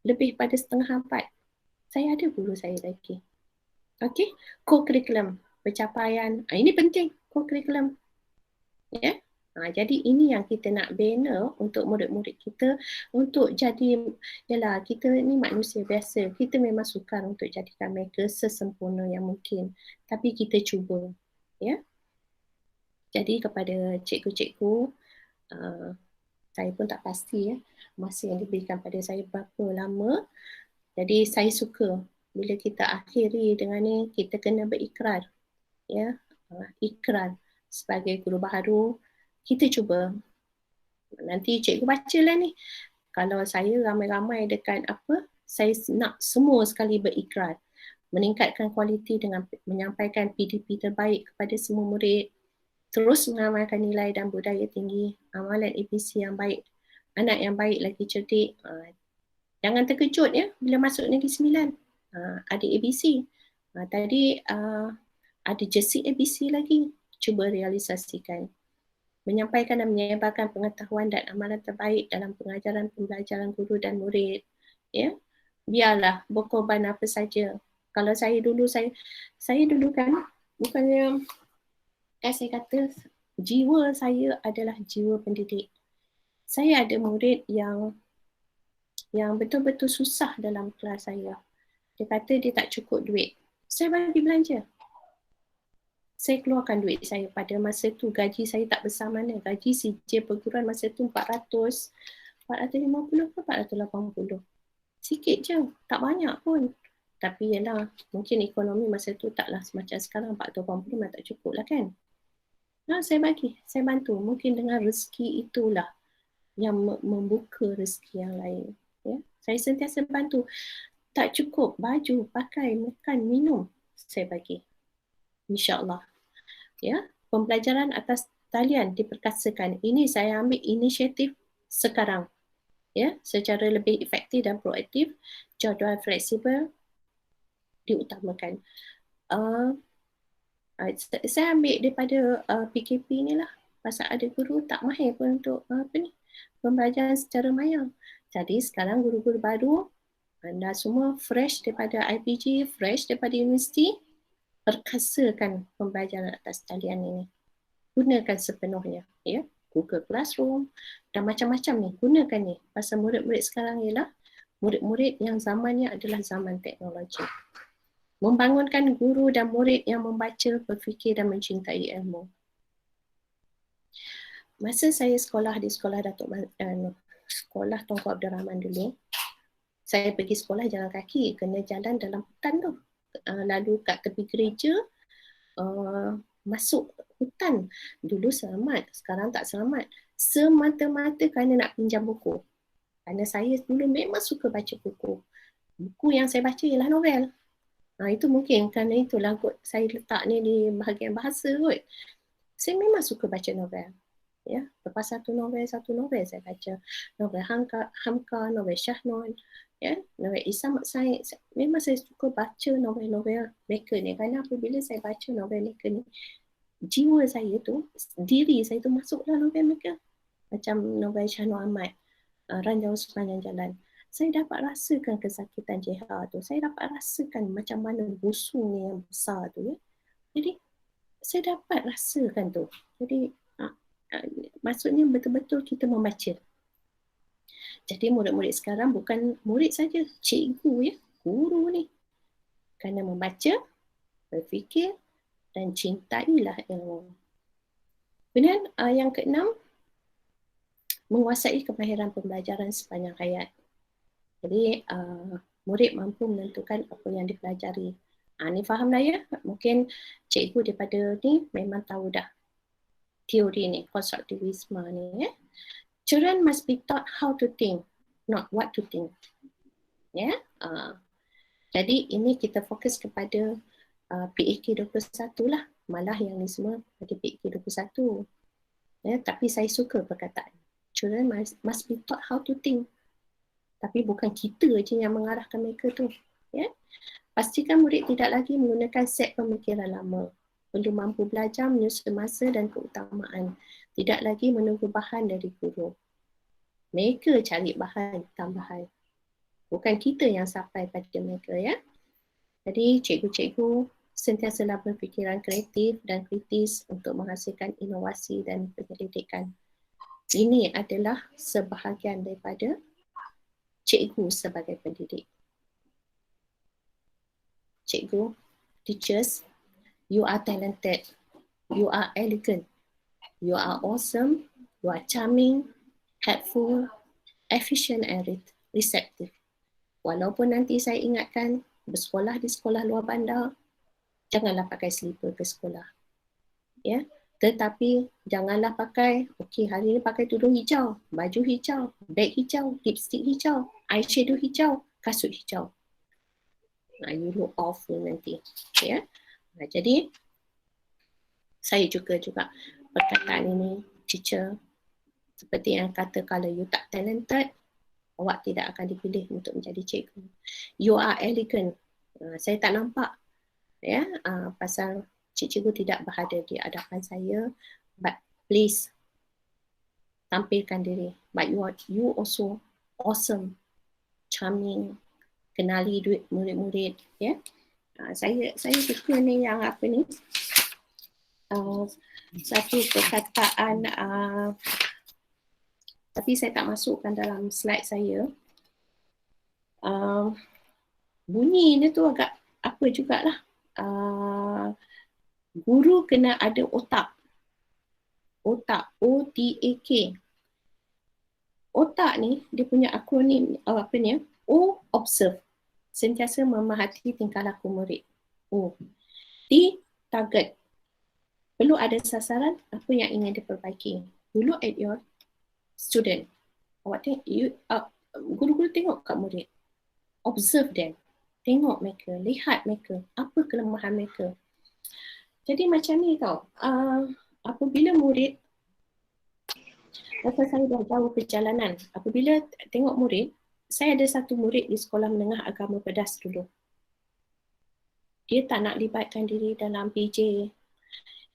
lebih pada 3:30. Saya ada guru saya lagi. Okey, co-curriculum, pencapaian. Ini penting, co-curriculum. Ya. Jadi ini yang kita nak bina untuk murid-murid kita untuk jadi, yalah, kita ni manusia biasa. Kita memang sukar untuk jadikan mereka sesempurna yang mungkin. Tapi kita cuba. Ya. Jadi kepada cikgu-cikgu, saya pun tak pasti ya, masa yang diberikan pada saya berapa lama. Jadi saya suka bila kita akhiri dengan ni, kita kena berikrar. Ya, ikrar sebagai guru baharu, kita cuba. Nanti cikgu bacalah ni. Kalau saya ramai-ramai dekat saya nak semua sekali berikrar. Meningkatkan kualiti dengan menyampaikan PDP terbaik kepada semua murid. Terus mengamalkan nilai dan budaya tinggi, amalan APC yang baik, anak yang baik lagi cerdik. Jangan terkejut ya bila masuk Negeri Sembilan. Ada ABC. Tadi ada jersey ABC lagi. Cuba realisasikan. Menyampaikan dan menyebarkan pengetahuan dan amalan terbaik dalam pengajaran pembelajaran guru dan murid. Ya, biarlah berkorban apa saja. Kalau saya dulu kan bukannya saya kata jiwa saya adalah jiwa pendidik. Saya ada murid yang betul-betul susah dalam kelas saya. Dia kata dia tak cukup duit. Saya bagi belanja. Saya keluarkan duit saya. Pada masa tu gaji saya tak besar mana. Gaji CJ perguruan masa tu 450 ke 480. Sikit je, tak banyak pun. Tapi yalah, mungkin ekonomi masa tu taklah semacam sekarang, 480 memang tak cukup lah kan. Saya bagi, saya bantu. Mungkin dengan rezeki itulah yang membuka rezeki yang lain. Ya, saya sentiasa bantu. Tak cukup baju, pakai, makan, minum, saya bagi. InsyaAllah. Ya, pembelajaran atas talian diperkasakan. Ini saya ambil inisiatif sekarang. Ya, secara lebih efektif dan proaktif, jadual fleksibel diutamakan. Saya ambil daripada PKP ni lah. Pasal ada guru tak mahir pun untuk pembelajaran secara maya. Jadi sekarang guru-guru baru, anda semua fresh daripada IPG, fresh daripada universiti, perkasakan pembelajaran atas talian ini. Gunakan sepenuhnya. Ya, Google Classroom dan macam-macam ni. Gunakan ni. Pasal murid-murid sekarang ialah murid-murid yang zamannya adalah zaman teknologi. Membangunkan guru dan murid yang membaca, berfikir dan mencintai ilmu. Masa saya sekolah di sekolah sekolah Tunku Abdul Rahman dulu, saya pergi sekolah jalan kaki, kena jalan dalam hutan tu. Lalu kat tepi gereja, masuk hutan. Dulu selamat, sekarang tak selamat. Semata-mata kerana nak pinjam buku. Kerana saya dulu memang suka baca buku. Buku yang saya baca ialah novel. Itu mungkin kerana itulah kot saya letak ni di bahagian bahasa kot. Saya memang suka baca novel. Ya, lepas satu novel saya baca. Novel Hamka, novel Shahnon, ya, novel Isam Said. Memang saya suka baca novel-novel mereka ni. Kerana apabila saya baca novel mereka ni, jiwa saya tu, diri saya tu masuk dalam novel mereka. Macam novel Shahnon Ahmad, Ranjau Sepanjang Jalan. Saya dapat rasakan kesakitan JH tu. Saya dapat rasakan macam mana busung ni yang besar tu, ya. Jadi saya dapat rasakan tu. Jadi maksudnya betul-betul kita membaca. Jadi murid-murid sekarang bukan murid saja, cikgu, ya, guru ni. Kerana membaca, berfikir dan cintailah ilmu. Kemudian yang keenam, menguasai kemahiran pembelajaran sepanjang hayat. Jadi murid mampu menentukan apa yang dipelajari. Ni faham dah, ya? Mungkin cikgu daripada ni memang tahu dah teori ni, konstruktivisme ni, ya. Children must be taught how to think, not what to think. Ya. Jadi ini kita fokus kepada PAK 21 lah. Malah yang ni semua pada PAK 21. Ya, tapi saya suka perkataan. Children must be taught how to think. Tapi bukan kita je yang mengarahkan mereka tu. Ya. Pastikan murid tidak lagi menggunakan set pemikiran lama. Perlu mampu belajar menyusun masa dan keutamaan. Tidak lagi menunggu bahan dari guru. Mereka cari bahan tambahan. Bukan kita yang sampai pada mereka, ya. Jadi cikgu-cikgu sentiasalah berfikiran kreatif dan kritis untuk menghasilkan inovasi dan penyelidikan. Ini adalah sebahagian daripada cikgu sebagai pendidik. Cikgu, teachers, you are talented, you are elegant, you are awesome, you are charming, helpful, efficient and receptive. Walaupun nanti saya ingatkan bersekolah di sekolah luar bandar, janganlah pakai slipper ke sekolah. Ya, tetapi janganlah pakai, okey hari ni pakai tudung hijau, baju hijau, beg hijau, lipstick hijau, eyeshadow hijau, kasut hijau. You look awful nanti. Ya. Jadi saya juga perkataan ini, teacher, seperti yang kata kalau you tak talented, awak tidak akan dipilih untuk menjadi cikgu. You are elegant. Saya tak nampak, ya, pasal cikgu tidak berada di hadapan saya, but please tampilkan diri. But you also awesome, charming, kenali duit murid-murid, ya. Saya suka ni yang apa ni, satu perkataan, tapi saya tak masukkan dalam slide saya. Bunyi dia tu agak apa jugalah. Guru kena ada otak. Otak, O-T-A-K. Otak ni dia punya akronim apa ni? O, observe. Sentiasa memerhati tingkah laku murid. O. T, target. Perlu ada sasaran apa yang ingin diperbaiki. You look at your student. Awak tengok, guru-guru tengok kat murid. Observe them. Tengok mereka, lihat mereka, apa kelemahan mereka. Jadi macam ni tau, apabila murid, pasal saya dah jauh perjalanan, apabila tengok murid, saya ada satu murid di sekolah menengah agama pedas dulu. Dia tak nak libatkan diri dalam PJ,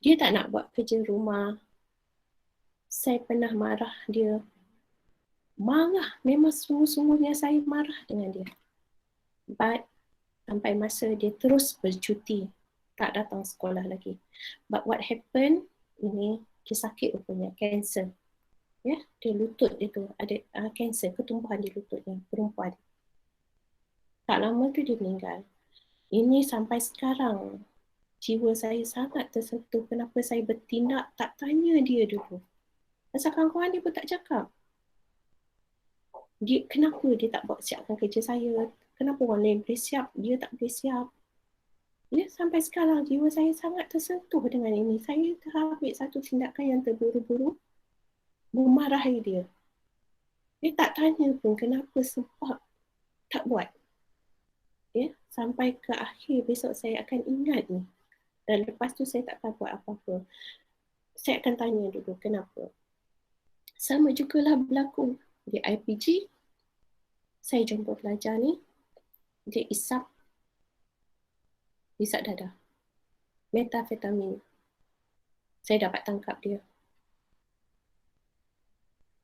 dia tak nak buat kerja rumah. Saya pernah marah dia. Marah, memang sungguh-sungguhnya saya marah dengan dia. But sampai masa dia terus bercuti, tak datang sekolah lagi. But what happened, ini dia sakit rupanya, kanser. Ya, dia lutut dia tu ada kanser, ketumbuhan di lututnya, perempuan. Tak lama tu dia meninggal. Ini sampai sekarang jiwa saya sangat tersentuh. Kenapa saya bertindak tak tanya dia dulu. Pasal kawan-kawan dia pun tak cakap. Kenapa dia tak buat siapkan kerja saya? Kenapa orang lain boleh siap, dia tak boleh siap? Ya, sampai sekarang jiwa saya sangat tersentuh dengan ini. Saya terambil satu tindakan yang terburu-buru, memarahi dia. Dia tak tanya pun kenapa sebab tak buat. Ya, sampai ke akhir besok saya akan ingat ni. Dan lepas tu saya tak akan buat apa-apa. Saya akan tanya dulu kenapa. Sama jugalah berlaku di IPG. Saya jumpa pelajar ni, dia isap dadah. Metafetamin. Saya dapat tangkap dia.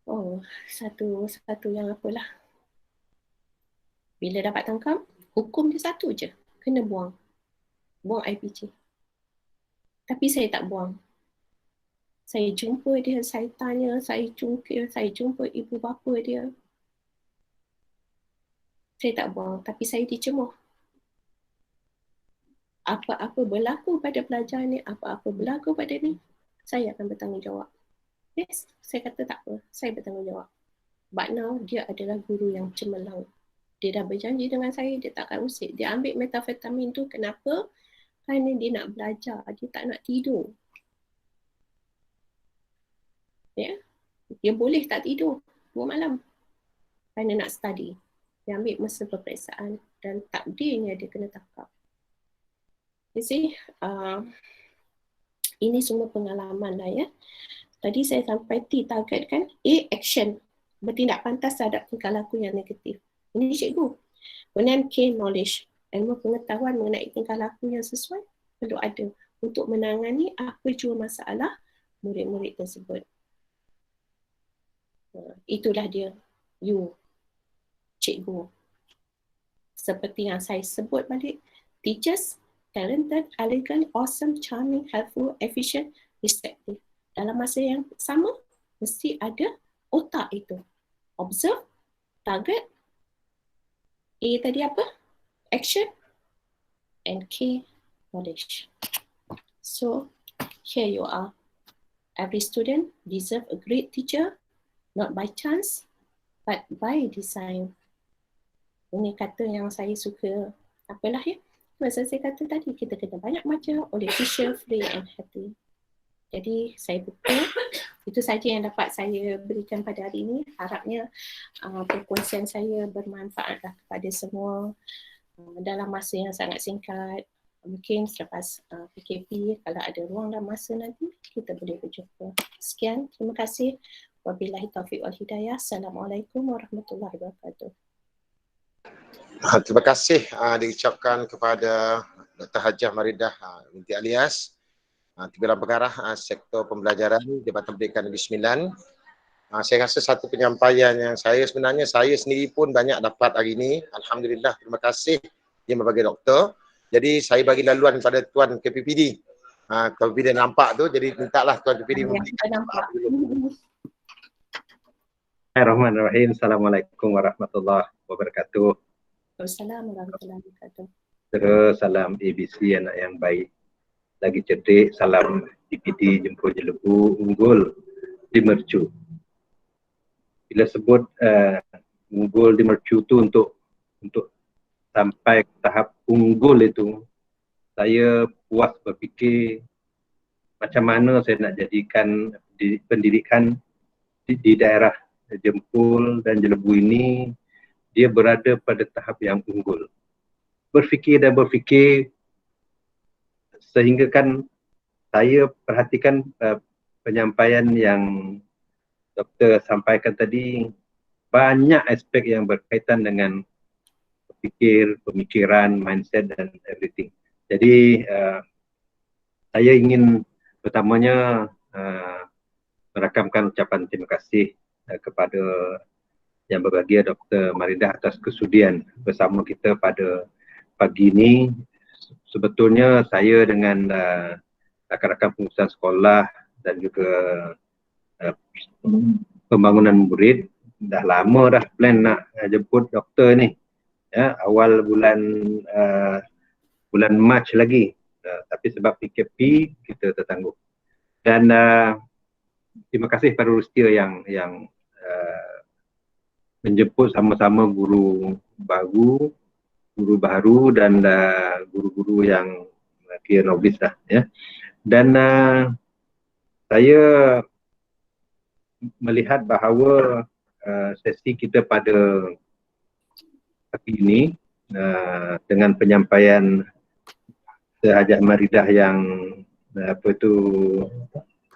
Oh, satu yang apalah. Bila dapat tangkap, hukum dia satu je. Kena buang. Buang IPG. Tapi saya tak buang. Saya jumpa dia, saya tanya, saya cungkil, saya jumpa ibu bapa dia. Saya tak buang, tapi saya dicemuh. Apa-apa berlaku pada pelajar ni, apa-apa berlaku pada ni, saya akan bertanggungjawab. Yes, saya kata tak apa, saya bertanggungjawab. But now, dia adalah guru yang cemerlang. Dia dah berjanji dengan saya, dia tak akan usik. Dia ambil metafetamin tu, kenapa? Kerana dia nak belajar, dia tak nak tidur. Ya, dia boleh tak tidur 2 malam kerana nak study. Dia ambil masa peperiksaan dan takdirnya dia kena tangkap. You see, ini semua pengalaman lah ya. Tadi saya sampai T target kan. A, action. Bertindak pantas terhadap tingkah laku yang negatif. Ini cikgu. Kemudian K, knowledge. Ilmu pengetahuan mengenai tingkah laku yang sesuai perlu ada untuk menangani apa jua masalah murid-murid tersebut. Itulah dia. You, cikgu. Seperti yang saya sebut balik. Teachers, talented, elegant, awesome, charming, helpful, efficient, receptive. Dalam masa yang sama, mesti ada otak itu. Observe, target, A tadi apa? Action, and K, knowledge. So, here you are. Every student deserves a great teacher, not by chance, but by design. Ini kata yang saya suka, apalah ya. Masa saya kata tadi, kita kena banyak baca oleh teacher, free and happy. Jadi saya buka, itu saja yang dapat saya berikan pada hari ini. Harapnya perkongsian saya bermanfaatlah kepada semua dalam masa yang sangat singkat. Mungkin selepas PKP, kalau ada ruang dan masa nanti, kita boleh berjumpa. Sekian, terima kasih. Wabillahi taufiq wal hidayah. Assalamualaikum warahmatullahi wabarakatuh. Terima kasih diucapkan kepada Dr. Hajah Maridah binti Alias, Timbalan Pengarah Sektor Pembelajaran Jabatan Pendidikan Negeri Sembilan. Saya rasa satu penyampaian yang saya sendiri pun banyak dapat hari ini. Alhamdulillah, terima kasih Yang Berbahagia Doktor. Jadi saya bagi laluan pada Tuan KPPD. Kalau bila nampak tu, jadi mintalah Tuan KPPD memberikan nampak dulu. Bismillahirrahmanirrahim. Assalamualaikum warahmatullahi wabarakatuh. Assalamualaikum warahmatullahi wabarakatuh. Terus salam ABC anak yang baik, lagi cerdik. Salam DPD Jempol Jelebu unggul di Mercu. Bila sebut unggul di Mercu tu untuk sampai ke tahap unggul itu, saya puas berfikir macam mana saya nak jadikan pendidikan di daerah Jempol dan Jelebu ini dia berada pada tahap yang unggul. Berfikir sehingga kan saya perhatikan penyampaian yang doktor sampaikan tadi, banyak aspek yang berkaitan dengan pemikiran, mindset dan everything. Jadi saya ingin pertamanya merakamkan ucapan terima kasih kepada Yang Berbahagia Dr. Maridah atas kesudian bersama kita pada pagi ini. Sebetulnya saya dengan rakan-rakan pengurusan sekolah dan juga pembangunan murid dah lama dah plan nak jemput doktor ni. Ya, awal bulan Mac lagi. Tapi sebab PKP kita tertangguh. Dan terima kasih pada Rustia yang menjemput sama-sama guru baru dan guru-guru yang kira novice lah ya. Dan saya melihat bahawa sesi kita pada pagi ini dengan penyampaian Hajah Maridah yang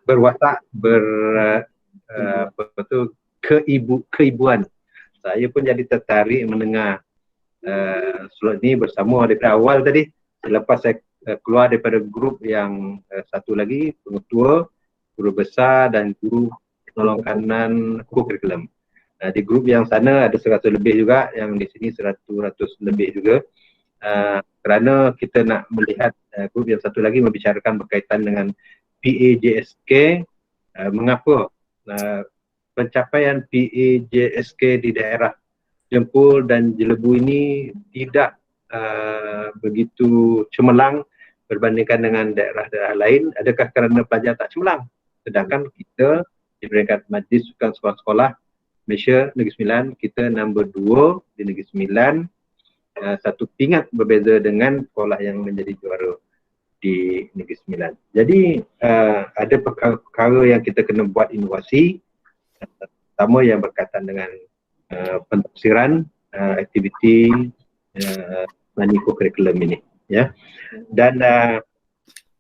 berwatak keibuan. Saya pun jadi tertarik mendengar slot ini bersama daripada awal tadi. Selepas saya keluar daripada grup yang satu lagi, pengetua, guru besar dan guru penolong kanan co-curriculum. Di grup yang sana ada 100 lebih juga, yang di sini 100 lebih juga. Kerana kita nak melihat grup yang satu lagi membicarakan berkaitan dengan PAJSK, mengapa pencapaian PAJSK di daerah Jempol dan Jelebu ini tidak begitu cemerlang berbandingkan dengan daerah-daerah lain. Adakah kerana pelajar tak cemerlang? Sedangkan kita di peringkat Majlis Sukan Sekolah-Sekolah Malaysia Negeri Sembilan, kita nombor 2 di Negeri Sembilan, satu tingkat berbeza dengan sekolah yang menjadi juara di Negeri Sembilan. Jadi ada perkara-perkara yang kita kena buat inovasi, pertama yang berkaitan dengan pentafsiran aktiviti maniko curriculum ini, ya. Dan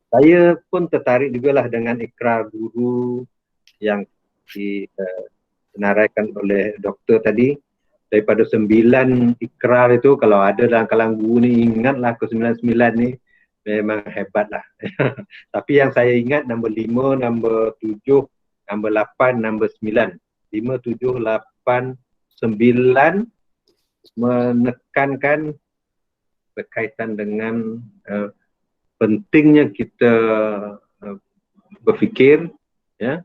saya pun tertarik jugalah dengan ikrar guru yang disenaraikan oleh doktor tadi. Daripada 9 ikrar itu, kalau ada dalam kalangan guru ni ingatlah ke 99 ni, memang hebat lah. Tapi yang saya ingat nombor 5, nombor 7, nombor 8, nombor 9. 5, 7, 8, 9 menekankan berkaitan dengan pentingnya kita berfikir, ya,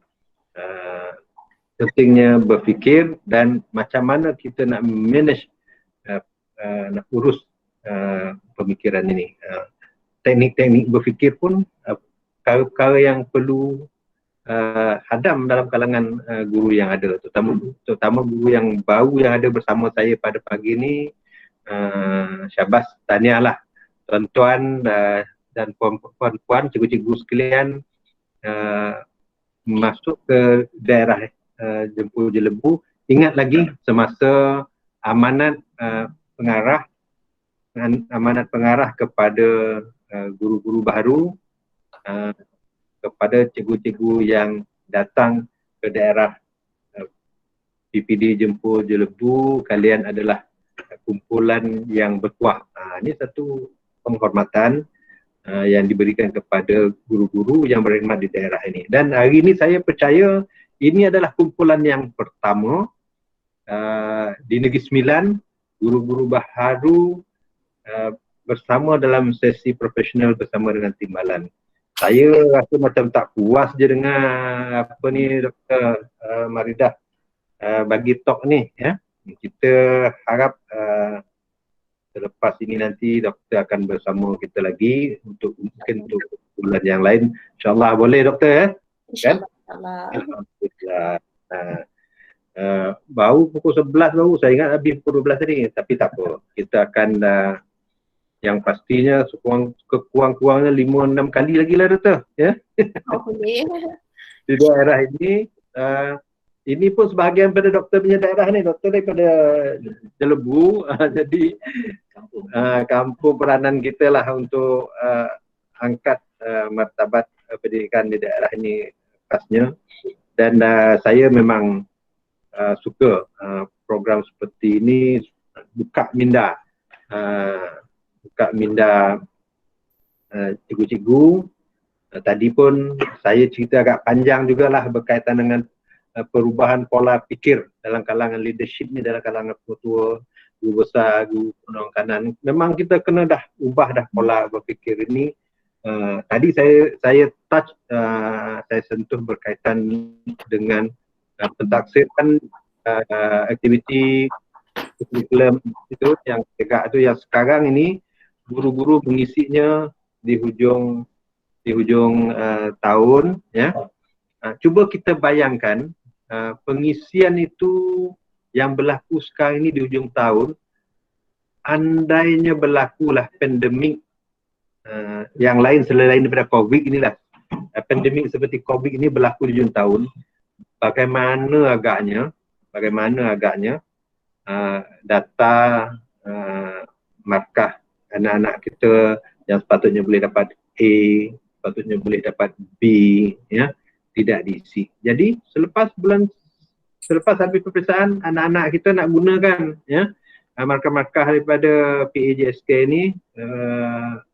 pentingnya berfikir dan macam mana kita nak manage, nak urus pemikiran ini. Teknik-teknik berfikir pun perkara-perkara yang perlu hadam dalam kalangan guru yang ada, terutama guru yang baru yang ada bersama saya pada pagi ini. Syabas, tahniah lah tuan-tuan dan puan-puan, cikgu-cikgu sekalian, masuk ke daerah Jempol Jelebu. Ingat lagi semasa amanat pengarah kepada guru-guru baru, kepada cikgu-cikgu yang datang ke daerah PPD Jempol Jelebu, kalian adalah kumpulan yang berkuah. Ini satu penghormatan yang diberikan kepada guru-guru yang berkhidmat di daerah ini. Dan hari ini saya percaya ini adalah kumpulan yang pertama di Negeri Sembilan, guru-guru baharu bersama dalam sesi profesional bersama dengan timbalan. Saya rasa macam tak puas je dengan apa ni Dr. Maridah bagi talk ni, ya. Kita harap selepas ini nanti doktor akan bersama kita lagi mungkin untuk bulan yang lain. InsyaAllah boleh doktor, ya? InsyaAllah. Alhamdulillah. Baru pukul 11 baru, saya ingat habis pukul 12 tadi, tapi tak apa. Kita akan yang pastinya kurang-kurangnya 5-6 kali lagi lah doktor, ya? Oh, boleh. Di daerah ini pun sebahagian pada doktor punya daerah ni, doktor daripada Jelebu, jadi kampung peranan kita lah untuk angkat martabat pendidikan di daerah ini khasnya. Dan saya memang suka program seperti ini, buka minda cikgu-cikgu. Tadi pun saya cerita agak panjang jugalah berkaitan dengan perubahan pola fikir dalam kalangan leadership ni, dalam kalangan ketua, guru besar, guru penolong kanan. Memang kita kena dah ubah dah pola berfikir ini. Tadi saya touch, saya sentuh berkaitan dengan pentaksiran aktiviti curriculum itu yang tegak itu, yang sekarang ini guru-guru mengisinya di hujung tahun, ya. Cuba kita bayangkan pengisian itu yang berlaku sekarang ini di hujung tahun, andainya berlakulah pandemik yang lain selain daripada COVID inilah, pandemik seperti COVID ini berlaku di hujung tahun, bagaimana agaknya bagaimana agaknya data markah anak-anak kita yang sepatutnya boleh dapat A, sepatutnya boleh dapat B, ya, tidak diisi. Jadi selepas habis peperiksaan, anak-anak kita nak gunakan, ya, markah-markah daripada PAJSK ini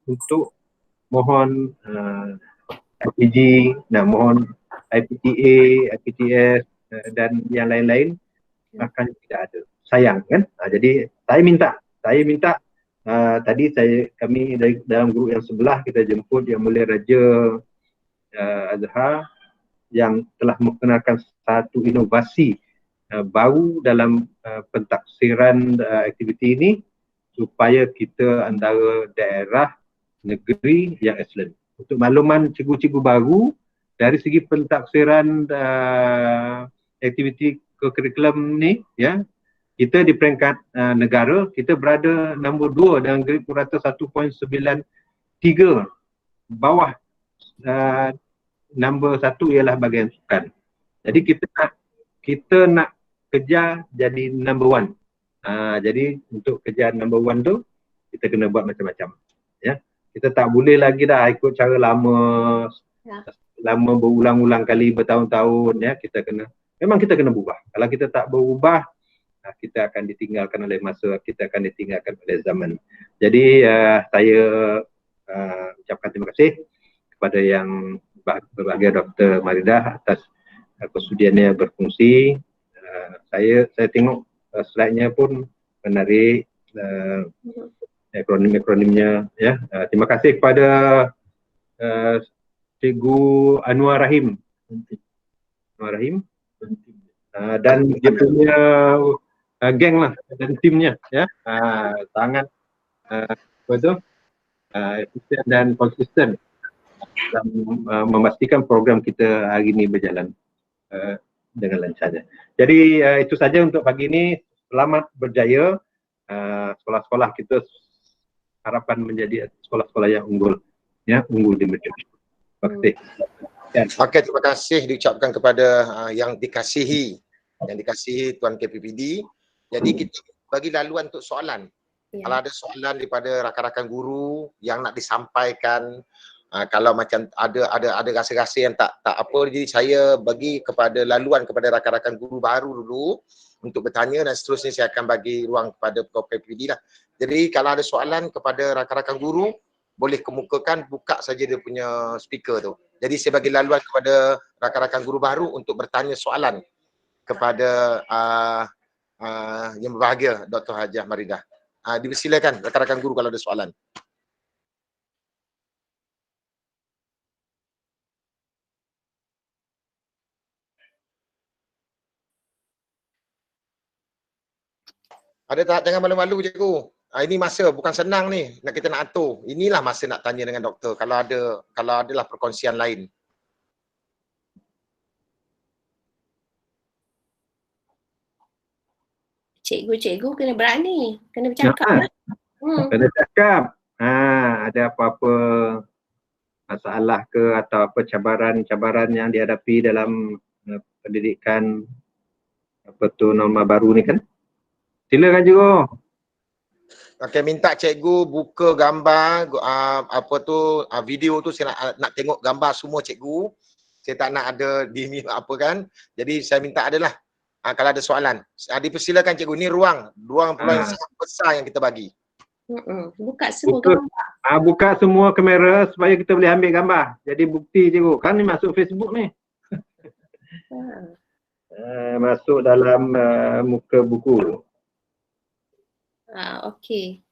untuk mohon IPG, nak mohon IPTA, IPTS dan yang lain-lain, akan tidak ada. Sayang kan? Jadi saya minta tadi kami dalam grup yang sebelah kita jemput Yang Mulia Raja Azhar yang telah memperkenalkan satu inovasi baru dalam pentaksiran aktiviti ini supaya kita antara daerah negeri yang excellent. Untuk makluman cikgu-cikgu baru dari segi pentaksiran aktiviti kurikulum ni, ya, kita di peringkat negara kita berada nombor 2 dengan grade purata 1.93, bawah nombor 1 ialah bahagian sukan. Jadi kita nak kejar jadi number 1. Jadi untuk kejar number 1 tu kita kena buat macam-macam, ya. Kita tak boleh lagi dah ikut cara lama, lama berulang-ulang kali bertahun-tahun, ya. Memang kita kena berubah. Kalau kita tak berubah, kita akan ditinggalkan oleh masa, kita akan ditinggalkan oleh zaman. Jadi saya ucapkan terima kasih kepada yang berbahagia Dr. Maridah atas kesudiannya berfungsi. Saya tengok slide-nya pun menarik, akronim-akronimnya, ya. Terima kasih kepada Cikgu Anwar Rahim dan dia punya geng lah dan timnya, ya, sangat efisien dan konsisten dalam memastikan program kita hari ini berjalan dengan lancarnya. Jadi itu saja untuk pagi ini. Selamat berjaya. Sekolah-sekolah kita harapan menjadi sekolah-sekolah yang unggul, ya, unggul di Mercu. Terima kasih. Okey, terima kasih diucapkan kepada yang dikasihi Tuan KPPD. Jadi kita bagi laluan untuk soalan. Kalau ada soalan daripada rakan-rakan guru yang nak disampaikan, kalau macam ada rasa-rasa yang tak apa, jadi saya bagi kepada laluan kepada rakan-rakan guru baru dulu untuk bertanya dan seterusnya saya akan bagi ruang kepada Prof KPPD lah. Jadi kalau ada soalan kepada rakan-rakan guru, boleh kemukakan, buka saja dia punya speaker tu. Jadi saya bagi laluan kepada rakan-rakan guru baru untuk bertanya soalan kepada yang berbahagia Dr. Hajah Maridah. Dipersilakan rakan-rakan guru kalau ada soalan. Ada tak? Jangan malu-malu cikgu. Ini masa bukan senang ni, kita nak atur. Inilah masa nak tanya dengan doktor kalau adalah perkongsian lain. Cikgu-cikgu kena berani, kena bercakap. Kena cakap. Ada apa-apa masalah ke atau apa cabaran-cabaran yang dihadapi dalam pendidikan norma baru ni kan? Silakan cikgu. Okey, minta cikgu buka gambar video tu, saya nak tengok gambar semua cikgu. Saya tak nak ada di apa kan. Jadi saya minta adalah kalau ada soalan. Dipersilakan cikgu, ni ruang yang sangat besar yang kita bagi. Buka semua gambar. Buka semua kamera supaya kita boleh ambil gambar. Jadi bukti cikgu. Kan ni masuk Facebook ni. Masuk dalam muka buku. Okey.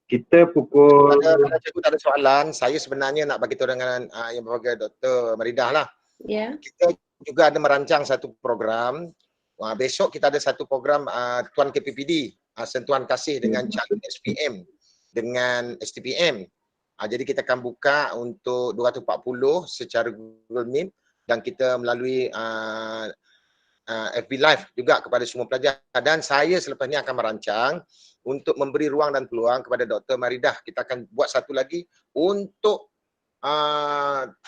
Kita pukul... Kalau cikgu tak ada soalan, saya sebenarnya nak bagi tahu dengan yang berbahagia Dr. Maridah lah. Ya. Kita juga ada merancang satu program. Besok kita ada satu program Tuan KPPD, sentuhan kasih dengan calon SPM dengan STPM. Jadi kita akan buka untuk 240 secara Google Meet dan kita melalui FB Live juga kepada semua pelajar. Dan saya selepas ni akan merancang untuk memberi ruang dan peluang kepada Dr. Maridah. Kita akan buat satu lagi untuk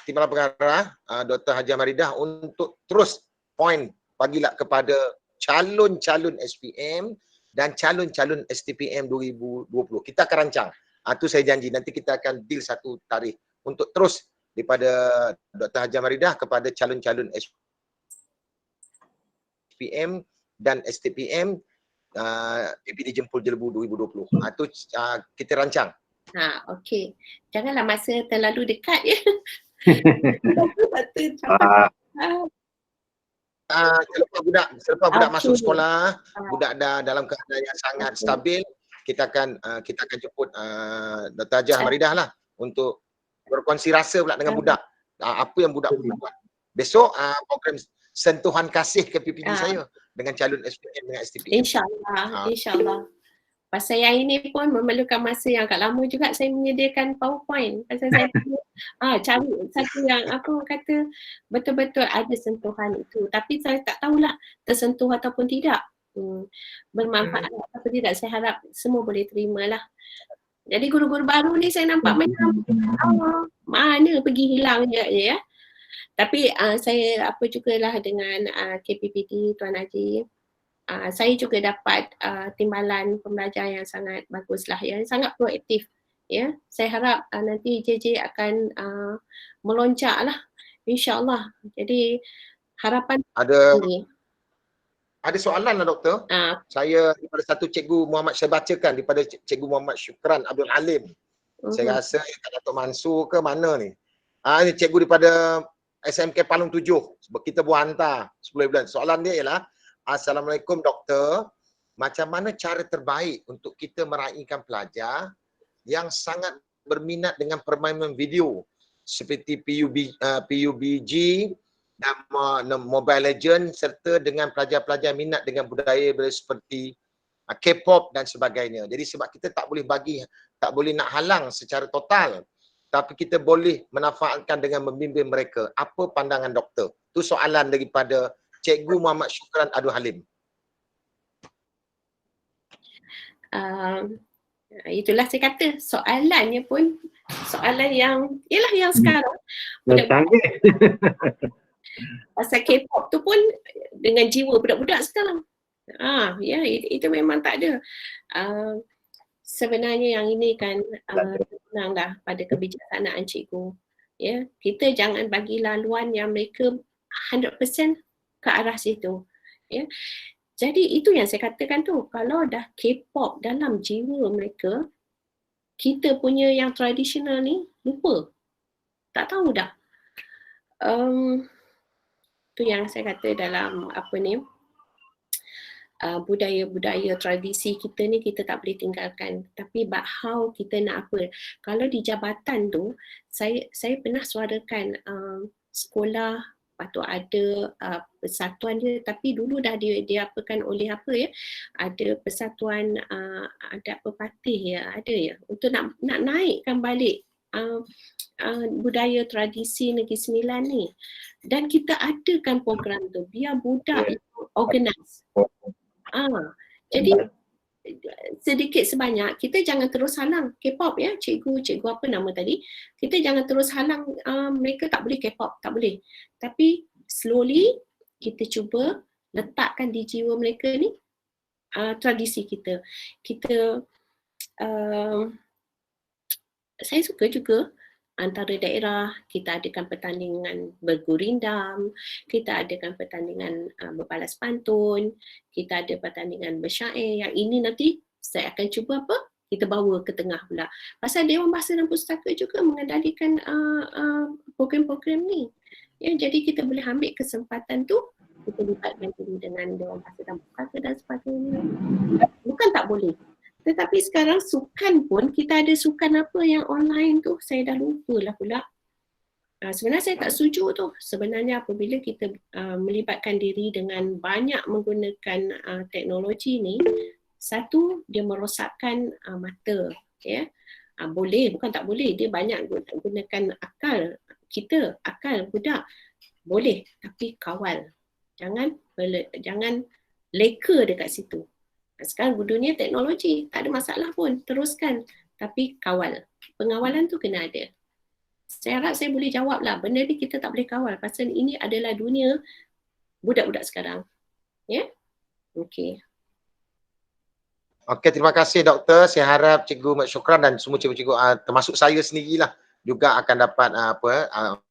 Timbalan Pengarah Dr. Haji Maridah untuk terus point bagilah kepada calon-calon SPM dan calon-calon STPM 2020. Kita akan rancang. Itu saya janji nanti kita akan deal satu tarikh untuk terus daripada Dr. Haji Maridah kepada calon-calon SPM dan STPM PPD Jempol Jelebu 2020. Itu kita rancang. Okey. Janganlah masa terlalu dekat ya. Selepas budak masuk sekolah, budak dah dalam keadaan yang sangat stabil, kita akan jemput Dr. Haji Maridah lah untuk berkongsi rasa pula dengan budak. Apa yang budak buat. Besok program sentuhan kasih ke PPD saya dengan calon SPM dengan STPM. InsyaAllah. Pasal yang ini pun memerlukan masa yang agak lama juga saya menyediakan PowerPoint. Pasal saya cari satu yang apa kata betul-betul ada sentuhan itu. Tapi saya tak tahulah tersentuh ataupun tidak. Bermanfaat atau tidak, saya harap semua boleh terima lah. Jadi guru-guru baru ni saya nampak macam mana pergi hilang je ya. Tapi saya apa jugalah dengan KPPT Tuan Haji. Saya juga dapat timbalan pembelajar yang sangat bagus lah, yang sangat proaktif. Ya, saya harap nanti JJ akan melonjak lah, insyaAllah. Jadi harapan ada soalan lah doktor. Saya daripada satu cikgu Muhammad, saya bacakan daripada cikgu Muhammad Syukran Abdul Halim. Saya rasa Datuk Mansur ke mana ni. Ini cikgu daripada SMK Palung 7. Kita buat hantar 10 bulan. Soalan dia ialah, Assalamualaikum doktor, macam mana cara terbaik untuk kita meraihkan pelajar yang sangat berminat dengan permainan video seperti PUBG dan Mobile Legend, serta dengan pelajar-pelajar minat dengan budaya seperti K-pop dan sebagainya. Jadi sebab kita tak boleh nak halang secara total, tapi kita boleh memanfaatkan dengan membimbing mereka. Apa pandangan doktor? Itu soalan daripada Cikgu Muhammad Syukran Abdul Halim. Itulah saya kata, soalannya pun soalan yang ialah yang sekarang. Pasal K-pop tu pun dengan jiwa budak-budak sekarang. Ya, itu memang tak ada. Sebenarnya yang ini kan tenang dah pada kebijaksanaan cikgu. Ya, kita jangan bagi laluan yang mereka 100% ke arah situ. Ya. Jadi itu yang saya katakan tu, kalau dah K-pop dalam jiwa mereka, kita punya yang tradisional ni lupa. Tak tahu dah. Tu yang saya kata dalam apa ni, budaya-budaya tradisi kita ni kita tak boleh tinggalkan. Tapi how kita nak apa. Kalau di jabatan tu, saya pernah suarakan sekolah patut ada persatuan dia, tapi dulu dah diapakan oleh apa ya, ada persatuan adat pepatih ya, ada ya, untuk nak naikkan balik budaya tradisi Negeri Sembilan ni. Dan kita adakan program tu biar budak itu organize. Jadi sedikit sebanyak kita jangan terus halang K-pop ya, cikgu apa nama tadi, kita jangan terus halang mereka tak boleh K-pop, tak boleh. Tapi slowly kita cuba letakkan di jiwa mereka ni tradisi kita. Saya suka juga antara daerah kita adakan pertandingan bergurindam, kita adakan pertandingan berbalas pantun, kita ada pertandingan bersyair. Yang ini nanti saya akan cuba kita bawa ke tengah pula. Pasal Dewan Bahasa dan Pustaka juga mengendalikan program-program ni. Ya, jadi kita boleh ambil kesempatan tu, kita libatkan diri dengan Dewan Bahasa dan Pustaka dan sebagainya. Bukan tak boleh. Tetapi sekarang sukan pun, kita ada sukan apa yang online tu, saya dah lupa lah pula. Sebenarnya saya tak setuju tu. Sebenarnya apabila kita melibatkan diri dengan banyak menggunakan teknologi ni, satu, dia merosakkan mata. Ya. Boleh, bukan tak boleh. Dia banyak gunakan akal kita, akal budak. Boleh, tapi kawal. Jangan leka dekat situ. Sekarang dunia teknologi, tak ada masalah pun, teruskan. Tapi kawal. Pengawalan tu kena ada. Saya harap saya boleh jawab lah. Benda ni kita tak boleh kawal pasal ini adalah dunia budak-budak sekarang. Ya? Okey. Okey, terima kasih doktor. Saya harap Cikgu Mat Syukran dan semua cikgu-cikgu termasuk saya sendirilah juga akan dapat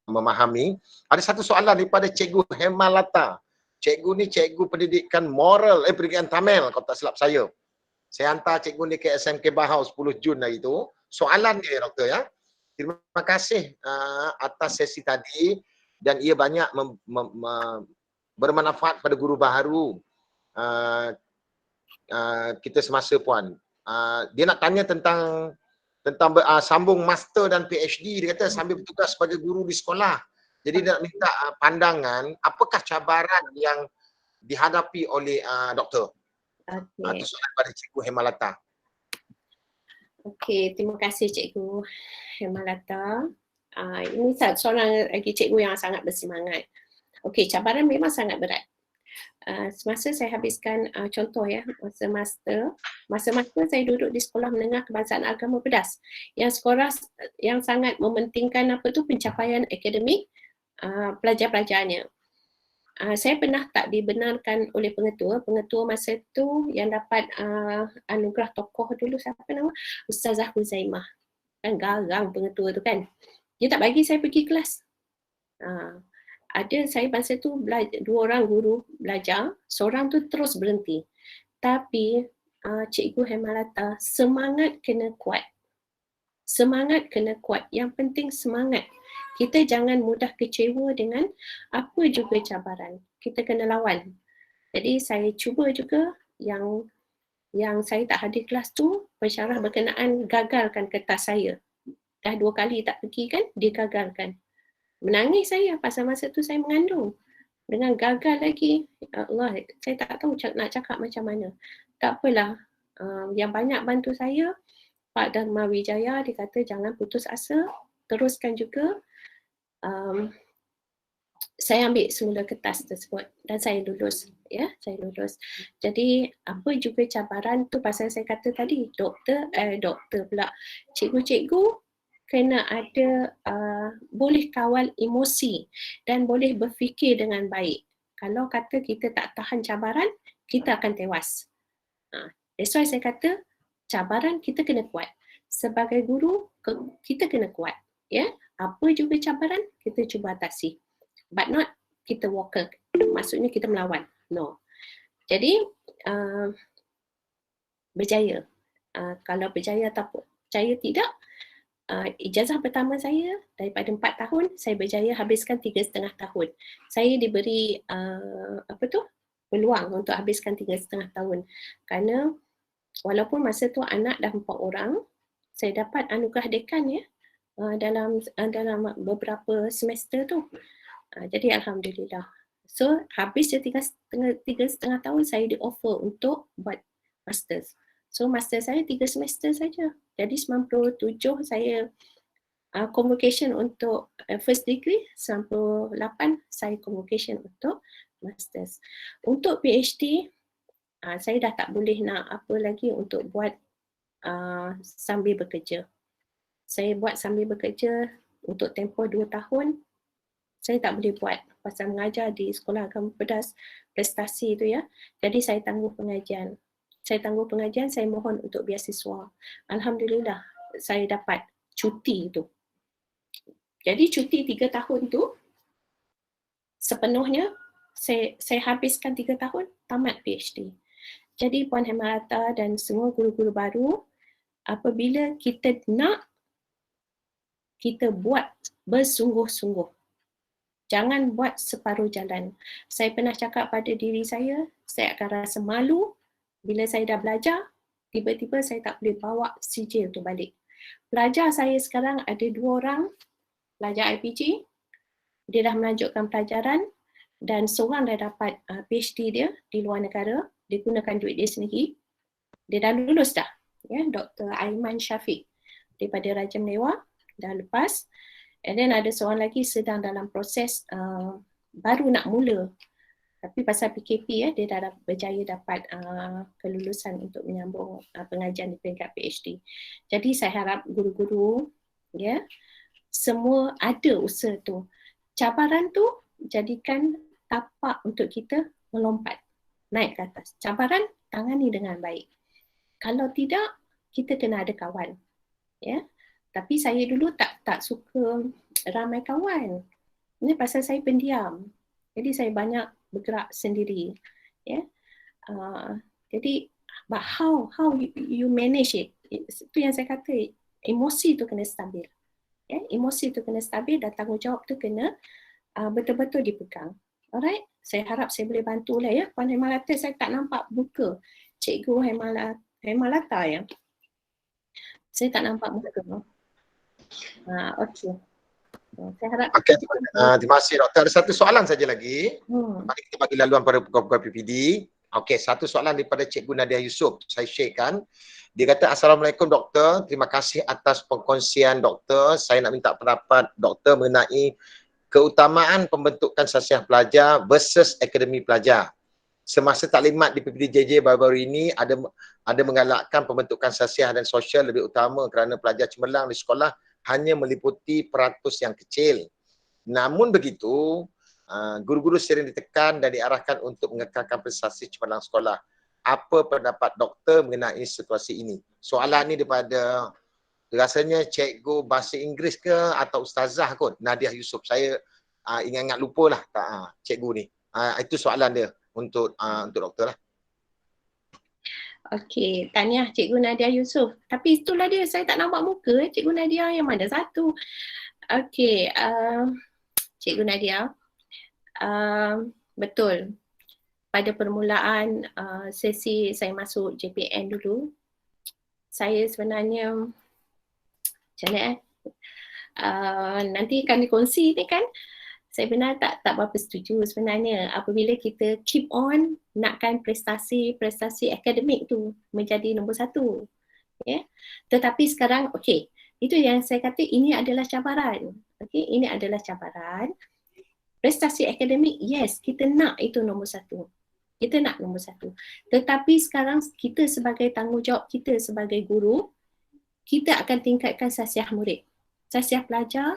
memahami. Ada satu soalan daripada Cikgu Hemalata. Cikgu ni cikgu pendidikan moral, pendidikan Tamil kalau tak silap saya. Saya hantar cikgu ni ke SMK Bahau 10 Jun hari itu. Soalan dia doktor ya. Terima kasih atas sesi tadi dan ia banyak bermanfaat pada guru baharu. Kita semasa puan. Dia nak tanya tentang sambung master dan PhD. Dia kata sambil bertugas sebagai guru di sekolah. Jadi dia nak minta pandangan apakah cabaran yang dihadapi oleh doktor. Itu soalan pada Cikgu Hemalata. Okey, terima kasih Cikgu Hemalata. Ini seorang lagi cikgu yang sangat bersemangat. Okey, cabaran memang sangat berat. Semasa saya habiskan contoh ya, masa master saya duduk di Sekolah Menengah Kebangsaan Agama Pedas yang sekolah yang sangat mementingkan pencapaian akademik pelajar-pelajarnya. Saya pernah tak dibenarkan oleh pengetua masa tu yang dapat anugerah tokoh dulu, siapa nama? Ustazah Huzaimah. Kan garang pengetua tu kan. Dia tak bagi saya pergi kelas. Ada saya masa tu dua orang guru belajar, seorang tu terus berhenti. Tapi Cikgu Hemalata, semangat kena kuat. Semangat kena kuat. Yang penting semangat. Kita jangan mudah kecewa dengan apa juga cabaran. Kita kena lawan. Jadi saya cuba juga yang saya tak hadir kelas tu, pensyarah berkenaan gagalkan kertas saya. Dah 2 kali tak pergi kan, dia gagalkan. Menangis saya pasal masa tu saya mengandung. Dengan gagal lagi, ya Allah, saya tak tahu nak cakap macam mana. Tak apalah, yang banyak bantu saya, Pak Dharma Wijaya, dia kata jangan putus asa, teruskan juga. Saya ambil semula kertas tersebut dan saya lulus. Ya, saya lulus. Jadi apa juga cabaran tu pasal saya kata tadi, doktor pula, cikgu-cikgu kena ada boleh kawal emosi dan boleh berfikir dengan baik. Kalau kata kita tak tahan cabaran, kita akan tewas. That's why saya kata cabaran kita kena kuat. Sebagai guru, kita kena kuat. Ya, apa juga cabaran, kita cuba atasi. But not kita walker. Maksudnya kita melawan. No. Jadi, berjaya. Kalau berjaya atau percaya tidak, ijazah pertama saya daripada 4 tahun, saya berjaya habiskan 3,5 tahun. Saya diberi peluang untuk habiskan 3,5 tahun. Kerana walaupun masa tu anak dah 4 orang, saya dapat anugerah dekan ya dalam beberapa semester tu. Jadi alhamdulillah. So habis 3,5 tahun saya di offer untuk buat masters. So master saya 3 semester saja. Jadi 97 saya convocation untuk first degree, 98 saya convocation untuk masters. Untuk PhD, saya dah tak boleh nak apa lagi untuk buat sambil bekerja. Saya buat sambil bekerja untuk tempoh 2 tahun. Saya tak boleh buat pasal mengajar di Sekolah Agama Pedas, prestasi tu ya. Jadi saya tangguh pengajian. Saya mohon untuk beasiswa. Alhamdulillah saya dapat cuti tu. Jadi cuti 3 tahun tu sepenuhnya saya habiskan 3 tahun tamat PhD. Jadi Puan Hemalata dan semua guru-guru baru, apabila kita nak, kita buat bersungguh-sungguh. Jangan buat separuh jalan. Saya pernah cakap pada diri saya akan rasa malu bila saya dah belajar, tiba-tiba saya tak boleh bawa sijil tu balik. Pelajar saya sekarang ada 2 orang, pelajar IPG, dia dah melanjutkan pelajaran dan seorang dah dapat PhD dia di luar negara, dia gunakan duit dia sendiri. Dia dah lulus dah, ya, Dr. Aiman Syafiq daripada Raja Melewah, dah lepas. And then ada seorang lagi sedang dalam proses baru nak mula. Tapi pasal PKP ya, dia dah berjaya dapat kelulusan untuk menyambung pengajian di peringkat PhD. Jadi saya harap guru-guru ya semua ada usaha tu. Cabaran tu jadikan tapak untuk kita melompat, naik ke atas. Cabaran tangani dengan baik. Kalau tidak, kita kena ada kawan. Ya. Tapi saya dulu tak suka ramai kawan. Ini pasal saya pendiam. Jadi saya banyak bergerak sendiri. Ya. Jadi but how you manage it? Itu yang saya kata, emosi tu kena stabil. Ya, emosi tu kena stabil dan tanggungjawab tu kena betul-betul dipegang. Alright, saya harap saya boleh bantu lah ya. Puan Hemalata, saya tak nampak muka Cikgu Hemalata ya. Saya tak nampak muka. Okey. Saya harap. Okey, terima kasih Doktor. Ada satu soalan saja lagi. Mari kita bagi laluan pada pegawai PPD. Okey, satu soalan daripada Cikgu Nadia Yusof. Saya sharekan. Dia kata, Assalamualaikum Doktor. Terima kasih atas perkongsian Doktor. Saya nak minta pendapat Doktor mengenai keutamaan pembentukan sasiah pelajar versus akademi pelajar. Semasa taklimat di PPDJJ baru-baru ini ada menggalakkan pembentukan sasiah dan sosial lebih utama kerana pelajar cemerlang di sekolah hanya meliputi peratus yang kecil. Namun begitu, guru-guru sering ditekan dan diarahkan untuk mengekalkan prestasi cemerlang sekolah. Apa pendapat Doktor mengenai situasi ini? Soalan ini daripada rasanya cikgu bahasa Inggeris ke atau ustazah kot, Nadia Yusof. Saya ingat-ingat lupa lah cikgu ni. Itu soalan dia untuk Doktor lah. Okey, tahniah Cikgu Nadia Yusof. Tapi itulah dia, saya tak nampak muka Cikgu Nadia yang mana satu. Okey, Cikgu Nadia, betul. Pada permulaan sesi saya masuk JPN dulu, saya sebenarnya macam mana nanti akan dikongsi ni kan, saya benar tak berapa setuju sebenarnya apabila kita keep on nakkan prestasi akademik tu menjadi nombor satu. Ya. Tetapi sekarang, okey, itu yang saya kata ini adalah cabaran. Okey, ini adalah cabaran. Prestasi akademik, yes, kita nak itu nombor satu. Kita nak nombor satu. Tetapi sekarang kita sebagai tanggungjawab kita sebagai guru, kita akan tingkatkan sasiah murid. Sasiah pelajar,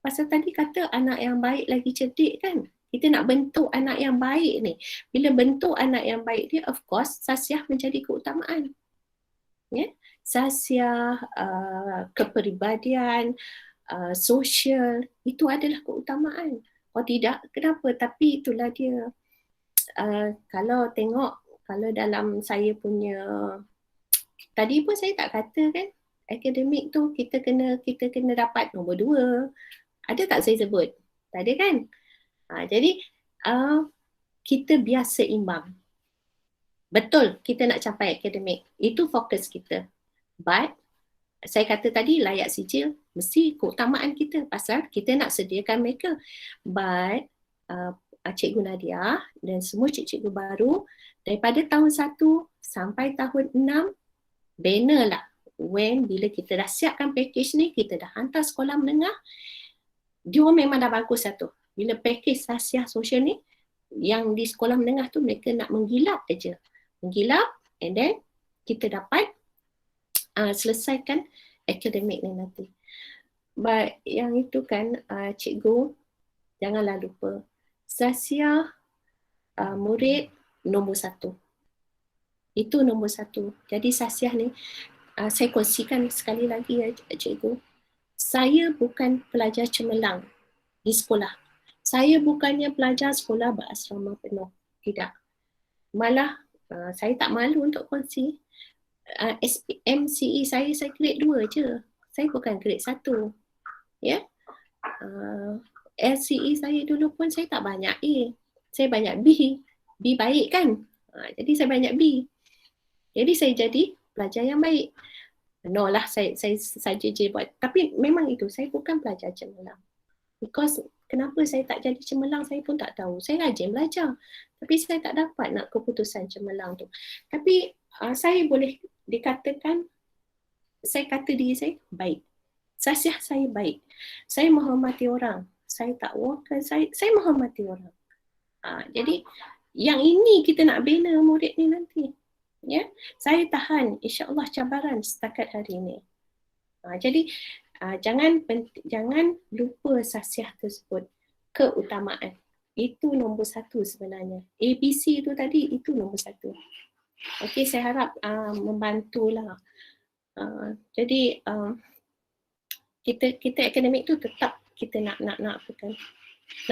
pasal tadi kata anak yang baik lagi cerdik kan. Kita nak bentuk anak yang baik ni. Bila bentuk anak yang baik dia, of course, sasiah menjadi keutamaan. Ya? Sasiah, kepribadian, sosial, itu adalah keutamaan. Kalau tidak, kenapa? Tapi itulah dia. Kalau tengok, kalau dalam saya punya, tadi pun saya tak kata kan, akademik tu kita kena dapat nombor 2. Ada tak saya sebut? Tak ada kan? Jadi kita biar seimbang. Betul, kita nak capai akademik. Itu fokus kita. But saya kata tadi layak sijil mesti keutamaan kita pasal kita nak sediakan mereka. But Cikgu Nadia dan semua cikgu baru daripada tahun 1 sampai tahun 6 banner lah. Bila kita dah siapkan package ni, kita dah hantar sekolah menengah, dia memang dah bagus satu. Bila package sasiah sosial ni, yang di sekolah menengah tu mereka nak menggilap aja. Menggilap and then kita dapat selesaikan akademik ni nanti. But yang itu kan cikgu, janganlah lupa sasiah murid nombor 1. Itu nombor 1. Jadi sasiah ni saya kongsikan sekali lagi ya cikgu. Saya bukan pelajar cemerlang di sekolah. Saya bukannya pelajar sekolah berasrama penuh. Tidak. Malah saya tak malu untuk kongsi. MCE saya grade 2 je. Saya bukan grade 1. Ya. LCE saya dulu pun saya tak banyak A. Saya banyak B. B baik kan? Jadi saya banyak B. Jadi saya jadi pelajar yang baik. No lah, saya saja je buat. Tapi memang itu, saya bukan pelajar cemerlang. Because kenapa saya tak jadi cemerlang saya pun tak tahu. Saya rajin belajar. Tapi saya tak dapat nak keputusan cemerlang tu. Tapi saya boleh dikatakan, saya kata diri saya baik. Sasiah saya baik. Saya menghormati orang. Saya tak walker, saya menghormati orang. Jadi yang ini kita nak bina murid ni nanti. Ya, saya tahan insya-Allah cabaran setakat hari ini. Jadi jangan lupa sasiah tersebut, keutamaan. Itu nombor satu sebenarnya. ABC itu tadi, itu nombor satu. Okey, saya harap membantulah. Jadi kita akademik tu tetap kita nak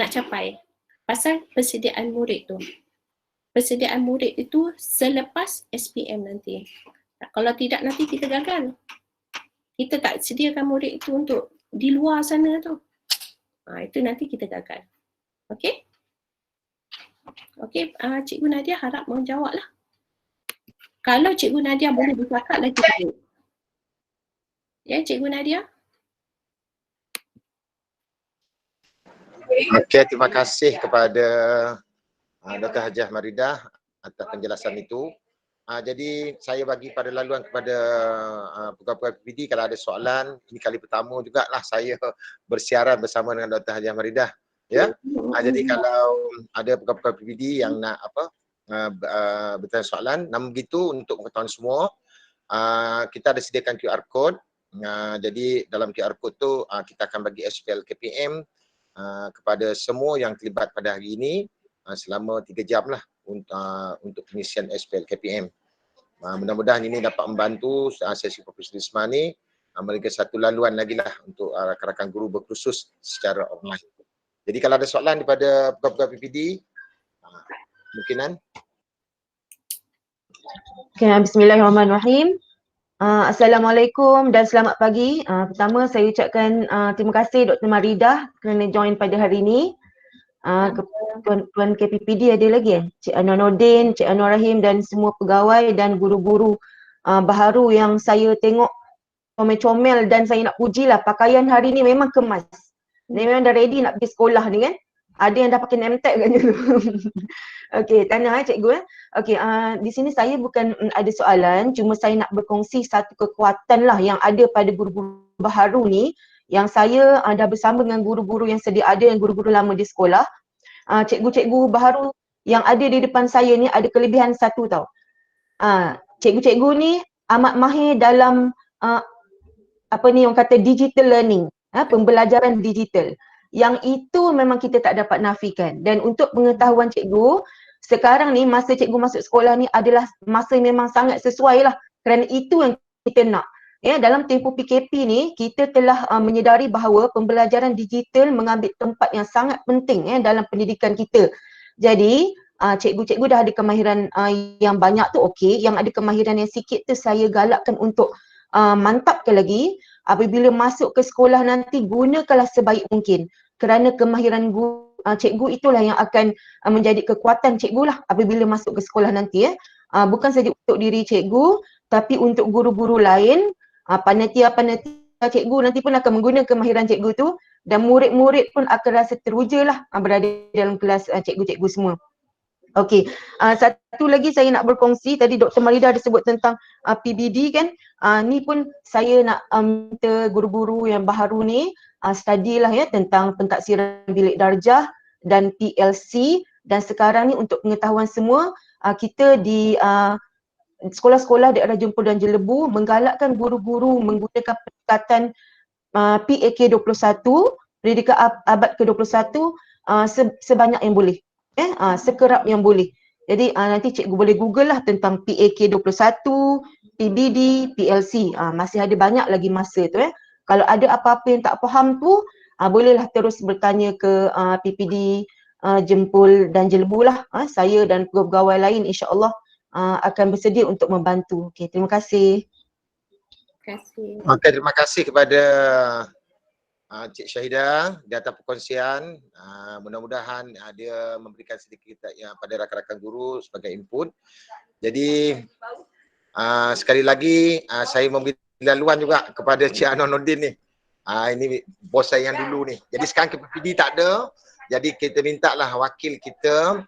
capai. Pasal persediaan murid tu. Persediaan murid itu selepas SPM nanti. Kalau tidak nanti kita gagal. Kita tak sediakan murid itu untuk di luar sana tu. Itu nanti kita gagal. Okey? Okey, Cikgu Nadia harap menjawab lah. Kalau Cikgu Nadia boleh bercakap lagi baik. Ya, Cikgu Nadia? Okey, terima kasih kepada Dr. Hajah Maridah atas penjelasan itu. Jadi saya bagi pada laluan kepada pegawai PPD kalau ada soalan. Ini kali pertama jugalah saya bersiaran bersama dengan Dr. Hajah Maridah. Ya. Jadi kalau ada pegawai PPD yang nak bertanya soalan, namun begitu untuk pengetahuan semua, kita ada sediakan QR code. Jadi dalam QR code tu kita akan bagi SPL KPM kepada semua yang terlibat pada hari ini selama 3 jam lah untuk pengisian SPL KPM. Mudah-mudahan ini dapat membantu sesi profesionalisme ni memberikan satu laluan lagi lah untuk rakan-rakan guru berkursus secara online. Jadi kalau ada soalan daripada pegawai PPD, kemungkinan. Okay, bismillahirrahmanirrahim. Assalamualaikum dan selamat pagi. Pertama saya ucapkan terima kasih Dr. Maridah kerana join pada hari ini. Tuan KPPD ada lagi Cik Anwar Nordin, Cik Anwar Rahim dan semua pegawai dan guru-guru baharu yang saya tengok comel-comel dan saya nak pujilah pakaian hari ni memang kemas. Memang dah ready nak pergi sekolah ni kan. Ada yang dah pakai name tag kan dulu. Okey, tanya cikgu. Okey, di sini saya bukan ada soalan, cuma saya nak berkongsi satu kekuatan lah yang ada pada guru-guru baharu ni, yang saya dah bersama dengan guru-guru yang sedia ada, yang guru-guru lama di sekolah. Cikgu-cikgu baharu yang ada di depan saya ni ada kelebihan satu tau. Cikgu-cikgu ni amat mahir dalam apa ni orang kata digital learning, pembelajaran digital. Yang itu memang kita tak dapat nafikan. Dan untuk pengetahuan cikgu, sekarang ni masa cikgu masuk sekolah ni adalah masa memang sangat sesuai lah, kerana itu yang kita nak. Ya, dalam tempoh PKP ni kita telah menyedari bahawa pembelajaran digital mengambil tempat yang sangat penting dalam pendidikan kita. Jadi cikgu-cikgu dah ada kemahiran yang banyak tu okey, yang ada kemahiran yang sikit tu saya galakkan untuk mantapkan lagi. Apabila masuk ke sekolah nanti gunakanlah sebaik mungkin, kerana kemahiran cikgu itulah yang akan menjadi kekuatan cikgu lah apabila masuk ke sekolah nanti bukan saja untuk diri cikgu tapi untuk guru-guru lain. Panitia-panitia cikgu nanti pun akan menggunakan kemahiran cikgu tu dan murid-murid pun akan rasa teruja lah berada dalam kelas cikgu-cikgu semua. Okey, satu lagi saya nak berkongsi, tadi Dr. Maridah ada sebut tentang PBD kan. Ni pun saya nak minta guru-guru yang baharu ni study lah ya tentang pentaksiran bilik darjah dan PLC. Dan sekarang ni untuk pengetahuan semua, kita di sekolah-sekolah daerah Jempol dan Jelebu menggalakkan guru-guru menggunakan pendekatan PAK 21, pendidikan abad ke-21 sebanyak yang boleh, sekerap yang boleh. Jadi nanti cikgu boleh google lah tentang PAK 21, PBD, PLC. Masih ada banyak lagi masa tu. Kalau ada apa-apa yang tak faham tu, bolehlah terus bertanya ke PPD Jempol dan Jelebu lah. Saya dan pegawai lain insya-Allah akan bersedia untuk membantu. Okey, terima kasih. Terima kasih. Okey, terima kasih kepada Cik Syahidah di atas perkongsian. Mudah-mudahan dia memberikan sedikit pada rakan-rakan guru sebagai input. Jadi sekali lagi saya memberi laluan juga kepada Cik Anwar Nordin ni. Ini bos saya yang dulu ni. Jadi sekarang PPD tak ada. Jadi kita minta lah wakil kita,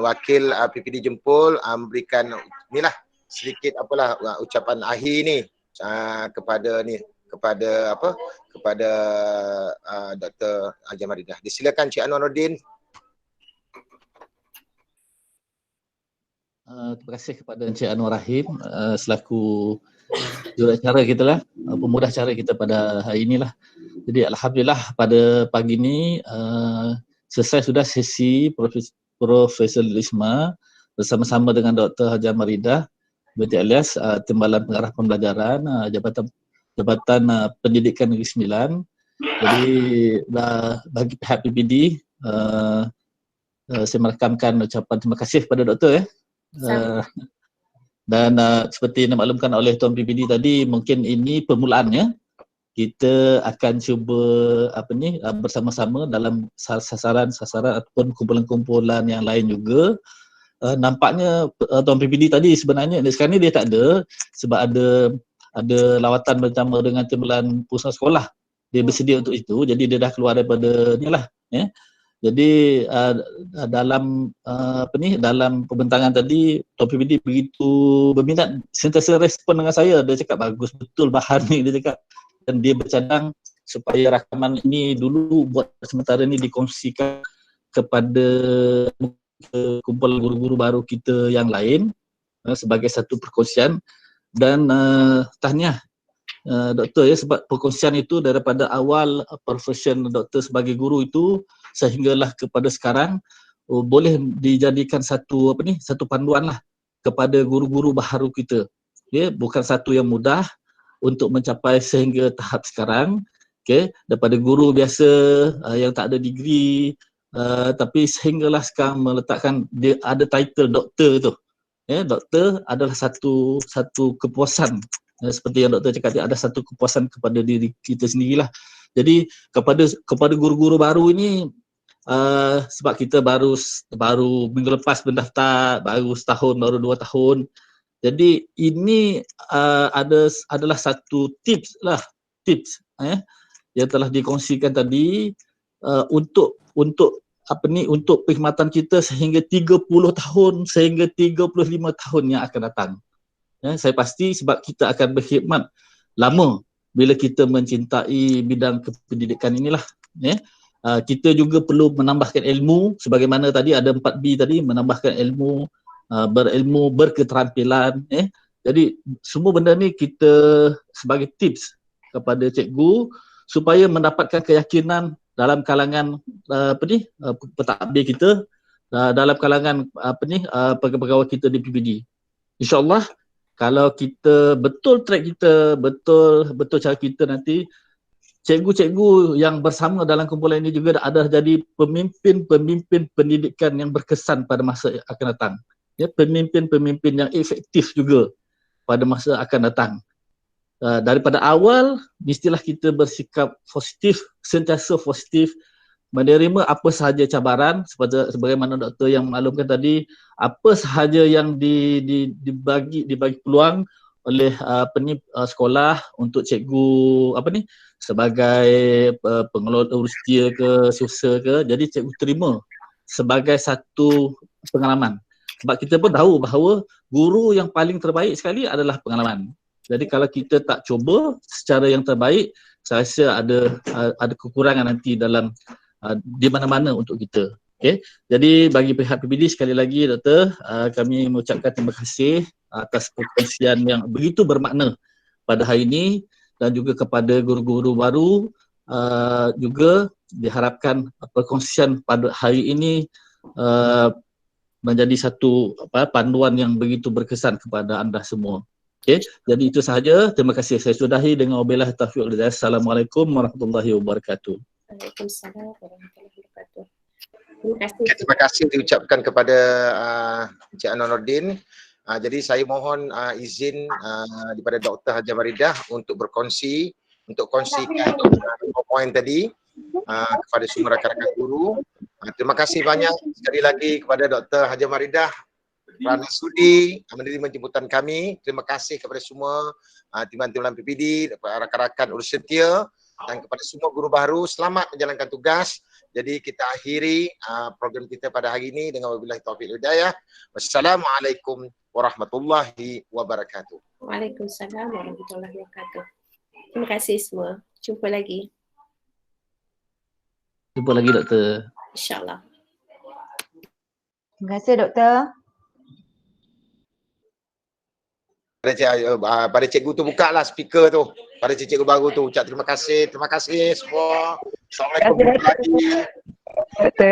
wakil PPD Jempol memberikan inilah sedikit apalah ucapan akhir ni kepada Dr. Hajah Maridah. Disilakan Cik Anwar Nordin. Terima kasih kepada Encik Anwar Rahim selaku juruacara kita lah. pemudah cara kita pada hari inilah. Jadi alhamdulillah pada pagi ini selesai sudah sesi Profesor Isma bersama-sama dengan Dr. Hajar Maridah binti Alias, Timbalan Pengarah Pembelajaran Jabatan Pendidikan Negeri Sembilan. Jadi bagi pihak PPD saya merakamkan ucapan terima kasih kepada doktor dan seperti yang dimaklumkan oleh Tuan PPD tadi, mungkin ini permulaannya. Kita akan cuba bersama-sama dalam sasaran-sasaran ataupun kumpulan-kumpulan yang lain juga. Nampaknya Tuan PPD tadi sebenarnya sekarang ni dia tak ada sebab ada lawatan bersama dengan timbalan pusat sekolah. Dia bersedia untuk itu, jadi dia dah keluar daripada ni lah. Jadi dalam dalam pembentangan tadi Tuan PPD begitu berminat, sentiasa respon dengan saya. Dia cakap bagus betul bahan ni, dia cakap, dan dia bercadang supaya rakaman ini dulu buat sementara ni dikongsikan kepada kumpulan guru-guru baru kita yang lain sebagai satu perkongsian. Dan tahniah doktor sebab perkongsian itu daripada awal profesion doktor sebagai guru itu sehinggalah kepada sekarang boleh dijadikan satu panduan lah kepada guru-guru baharu kita. Bukan satu yang mudah untuk mencapai sehingga tahap sekarang. Daripada guru biasa yang tak ada degree tapi sehinggalah sekarang meletakkan dia ada title doktor tu. Doktor adalah satu kepuasan. Seperti yang doktor cakap, dia ada satu kepuasan kepada diri kita sendirilah. Jadi kepada guru-guru baru ini sebab kita baru minggu lepas mendaftar, baru setahun, baru 2 tahun. Jadi ini adalah satu tips yang telah dikongsikan tadi untuk perkhidmatan kita sehingga 30 tahun sehingga 35 tahun yang akan datang. Saya pasti sebab kita akan berkhidmat lama bila kita mencintai bidang kependidikan inilah. Kita juga perlu menambahkan ilmu sebagaimana tadi ada 4B tadi, menambahkan ilmu, berilmu, berketerampilan. Jadi semua benda ni kita sebagai tips kepada cikgu supaya mendapatkan keyakinan dalam kalangan pentadbir kita, dalam kalangan pegawai kita di PPD. InsyaAllah kalau kita betul track kita, betul cara kita, nanti cikgu-cikgu yang bersama dalam kumpulan ini juga ada jadi pemimpin pendidikan yang berkesan pada masa yang akan datang. Pemimpin-pemimpin yang efektif juga pada masa akan datang. Daripada awal mestilah kita bersikap positif, sentiasa positif, menerima apa sahaja cabaran sebagaimana doktor yang maklumkan tadi, apa sahaja yang dibagi peluang oleh sekolah untuk cikgu sebagai pengelola usia ke sosial ke, jadi cikgu terima sebagai satu pengalaman. Sebab kita pun tahu bahawa guru yang paling terbaik sekali adalah pengalaman. Jadi kalau kita tak cuba secara yang terbaik, saya rasa ada kekurangan nanti dalam di mana-mana untuk kita. Jadi bagi pihak PPD sekali lagi doktor, kami mengucapkan terima kasih atas perkongsian yang begitu bermakna pada hari ini, dan juga kepada guru-guru baru juga diharapkan perkongsian pada hari ini menjadi satu panduan yang begitu berkesan kepada anda semua. Jadi itu sahaja. Terima kasih. Saya sudahi dengan wabillahi taufiq wal hidayah. Assalamualaikum warahmatullahi wabarakatuh. Waalaikumsalam warahmatullahi wabarakatuh. Terima kasih diucapkan kepada Encik Anwaruddin. Jadi saya mohon izin daripada Dr. Hajar Maridah untuk kongsikan poin tadi kepada semua rakan-rakan guru. Terima kasih banyak sekali lagi kepada Dr. Hajar Maridah kerana sudi menerima jemputan kami. Terima kasih kepada semua timbalan PPD, rakan-rakan urus setia, dan kepada semua guru baru. Selamat menjalankan tugas. Jadi kita akhiri program kita pada hari ini dengan wabillahi taufiq wal hidayah. Wassalamualaikum warahmatullahi wabarakatuh. Waalaikumsalam warahmatullahi wabarakatuh. Terima kasih semua. Jumpa lagi. Jumpa lagi doktor. InsyaAllah. Terima kasih doktor. pada cikgu tu, buka lah speaker tu pada cikgu baru tu. Ucap terima kasih semua. Assalamualaikum warahmatullahi wabarakatuh.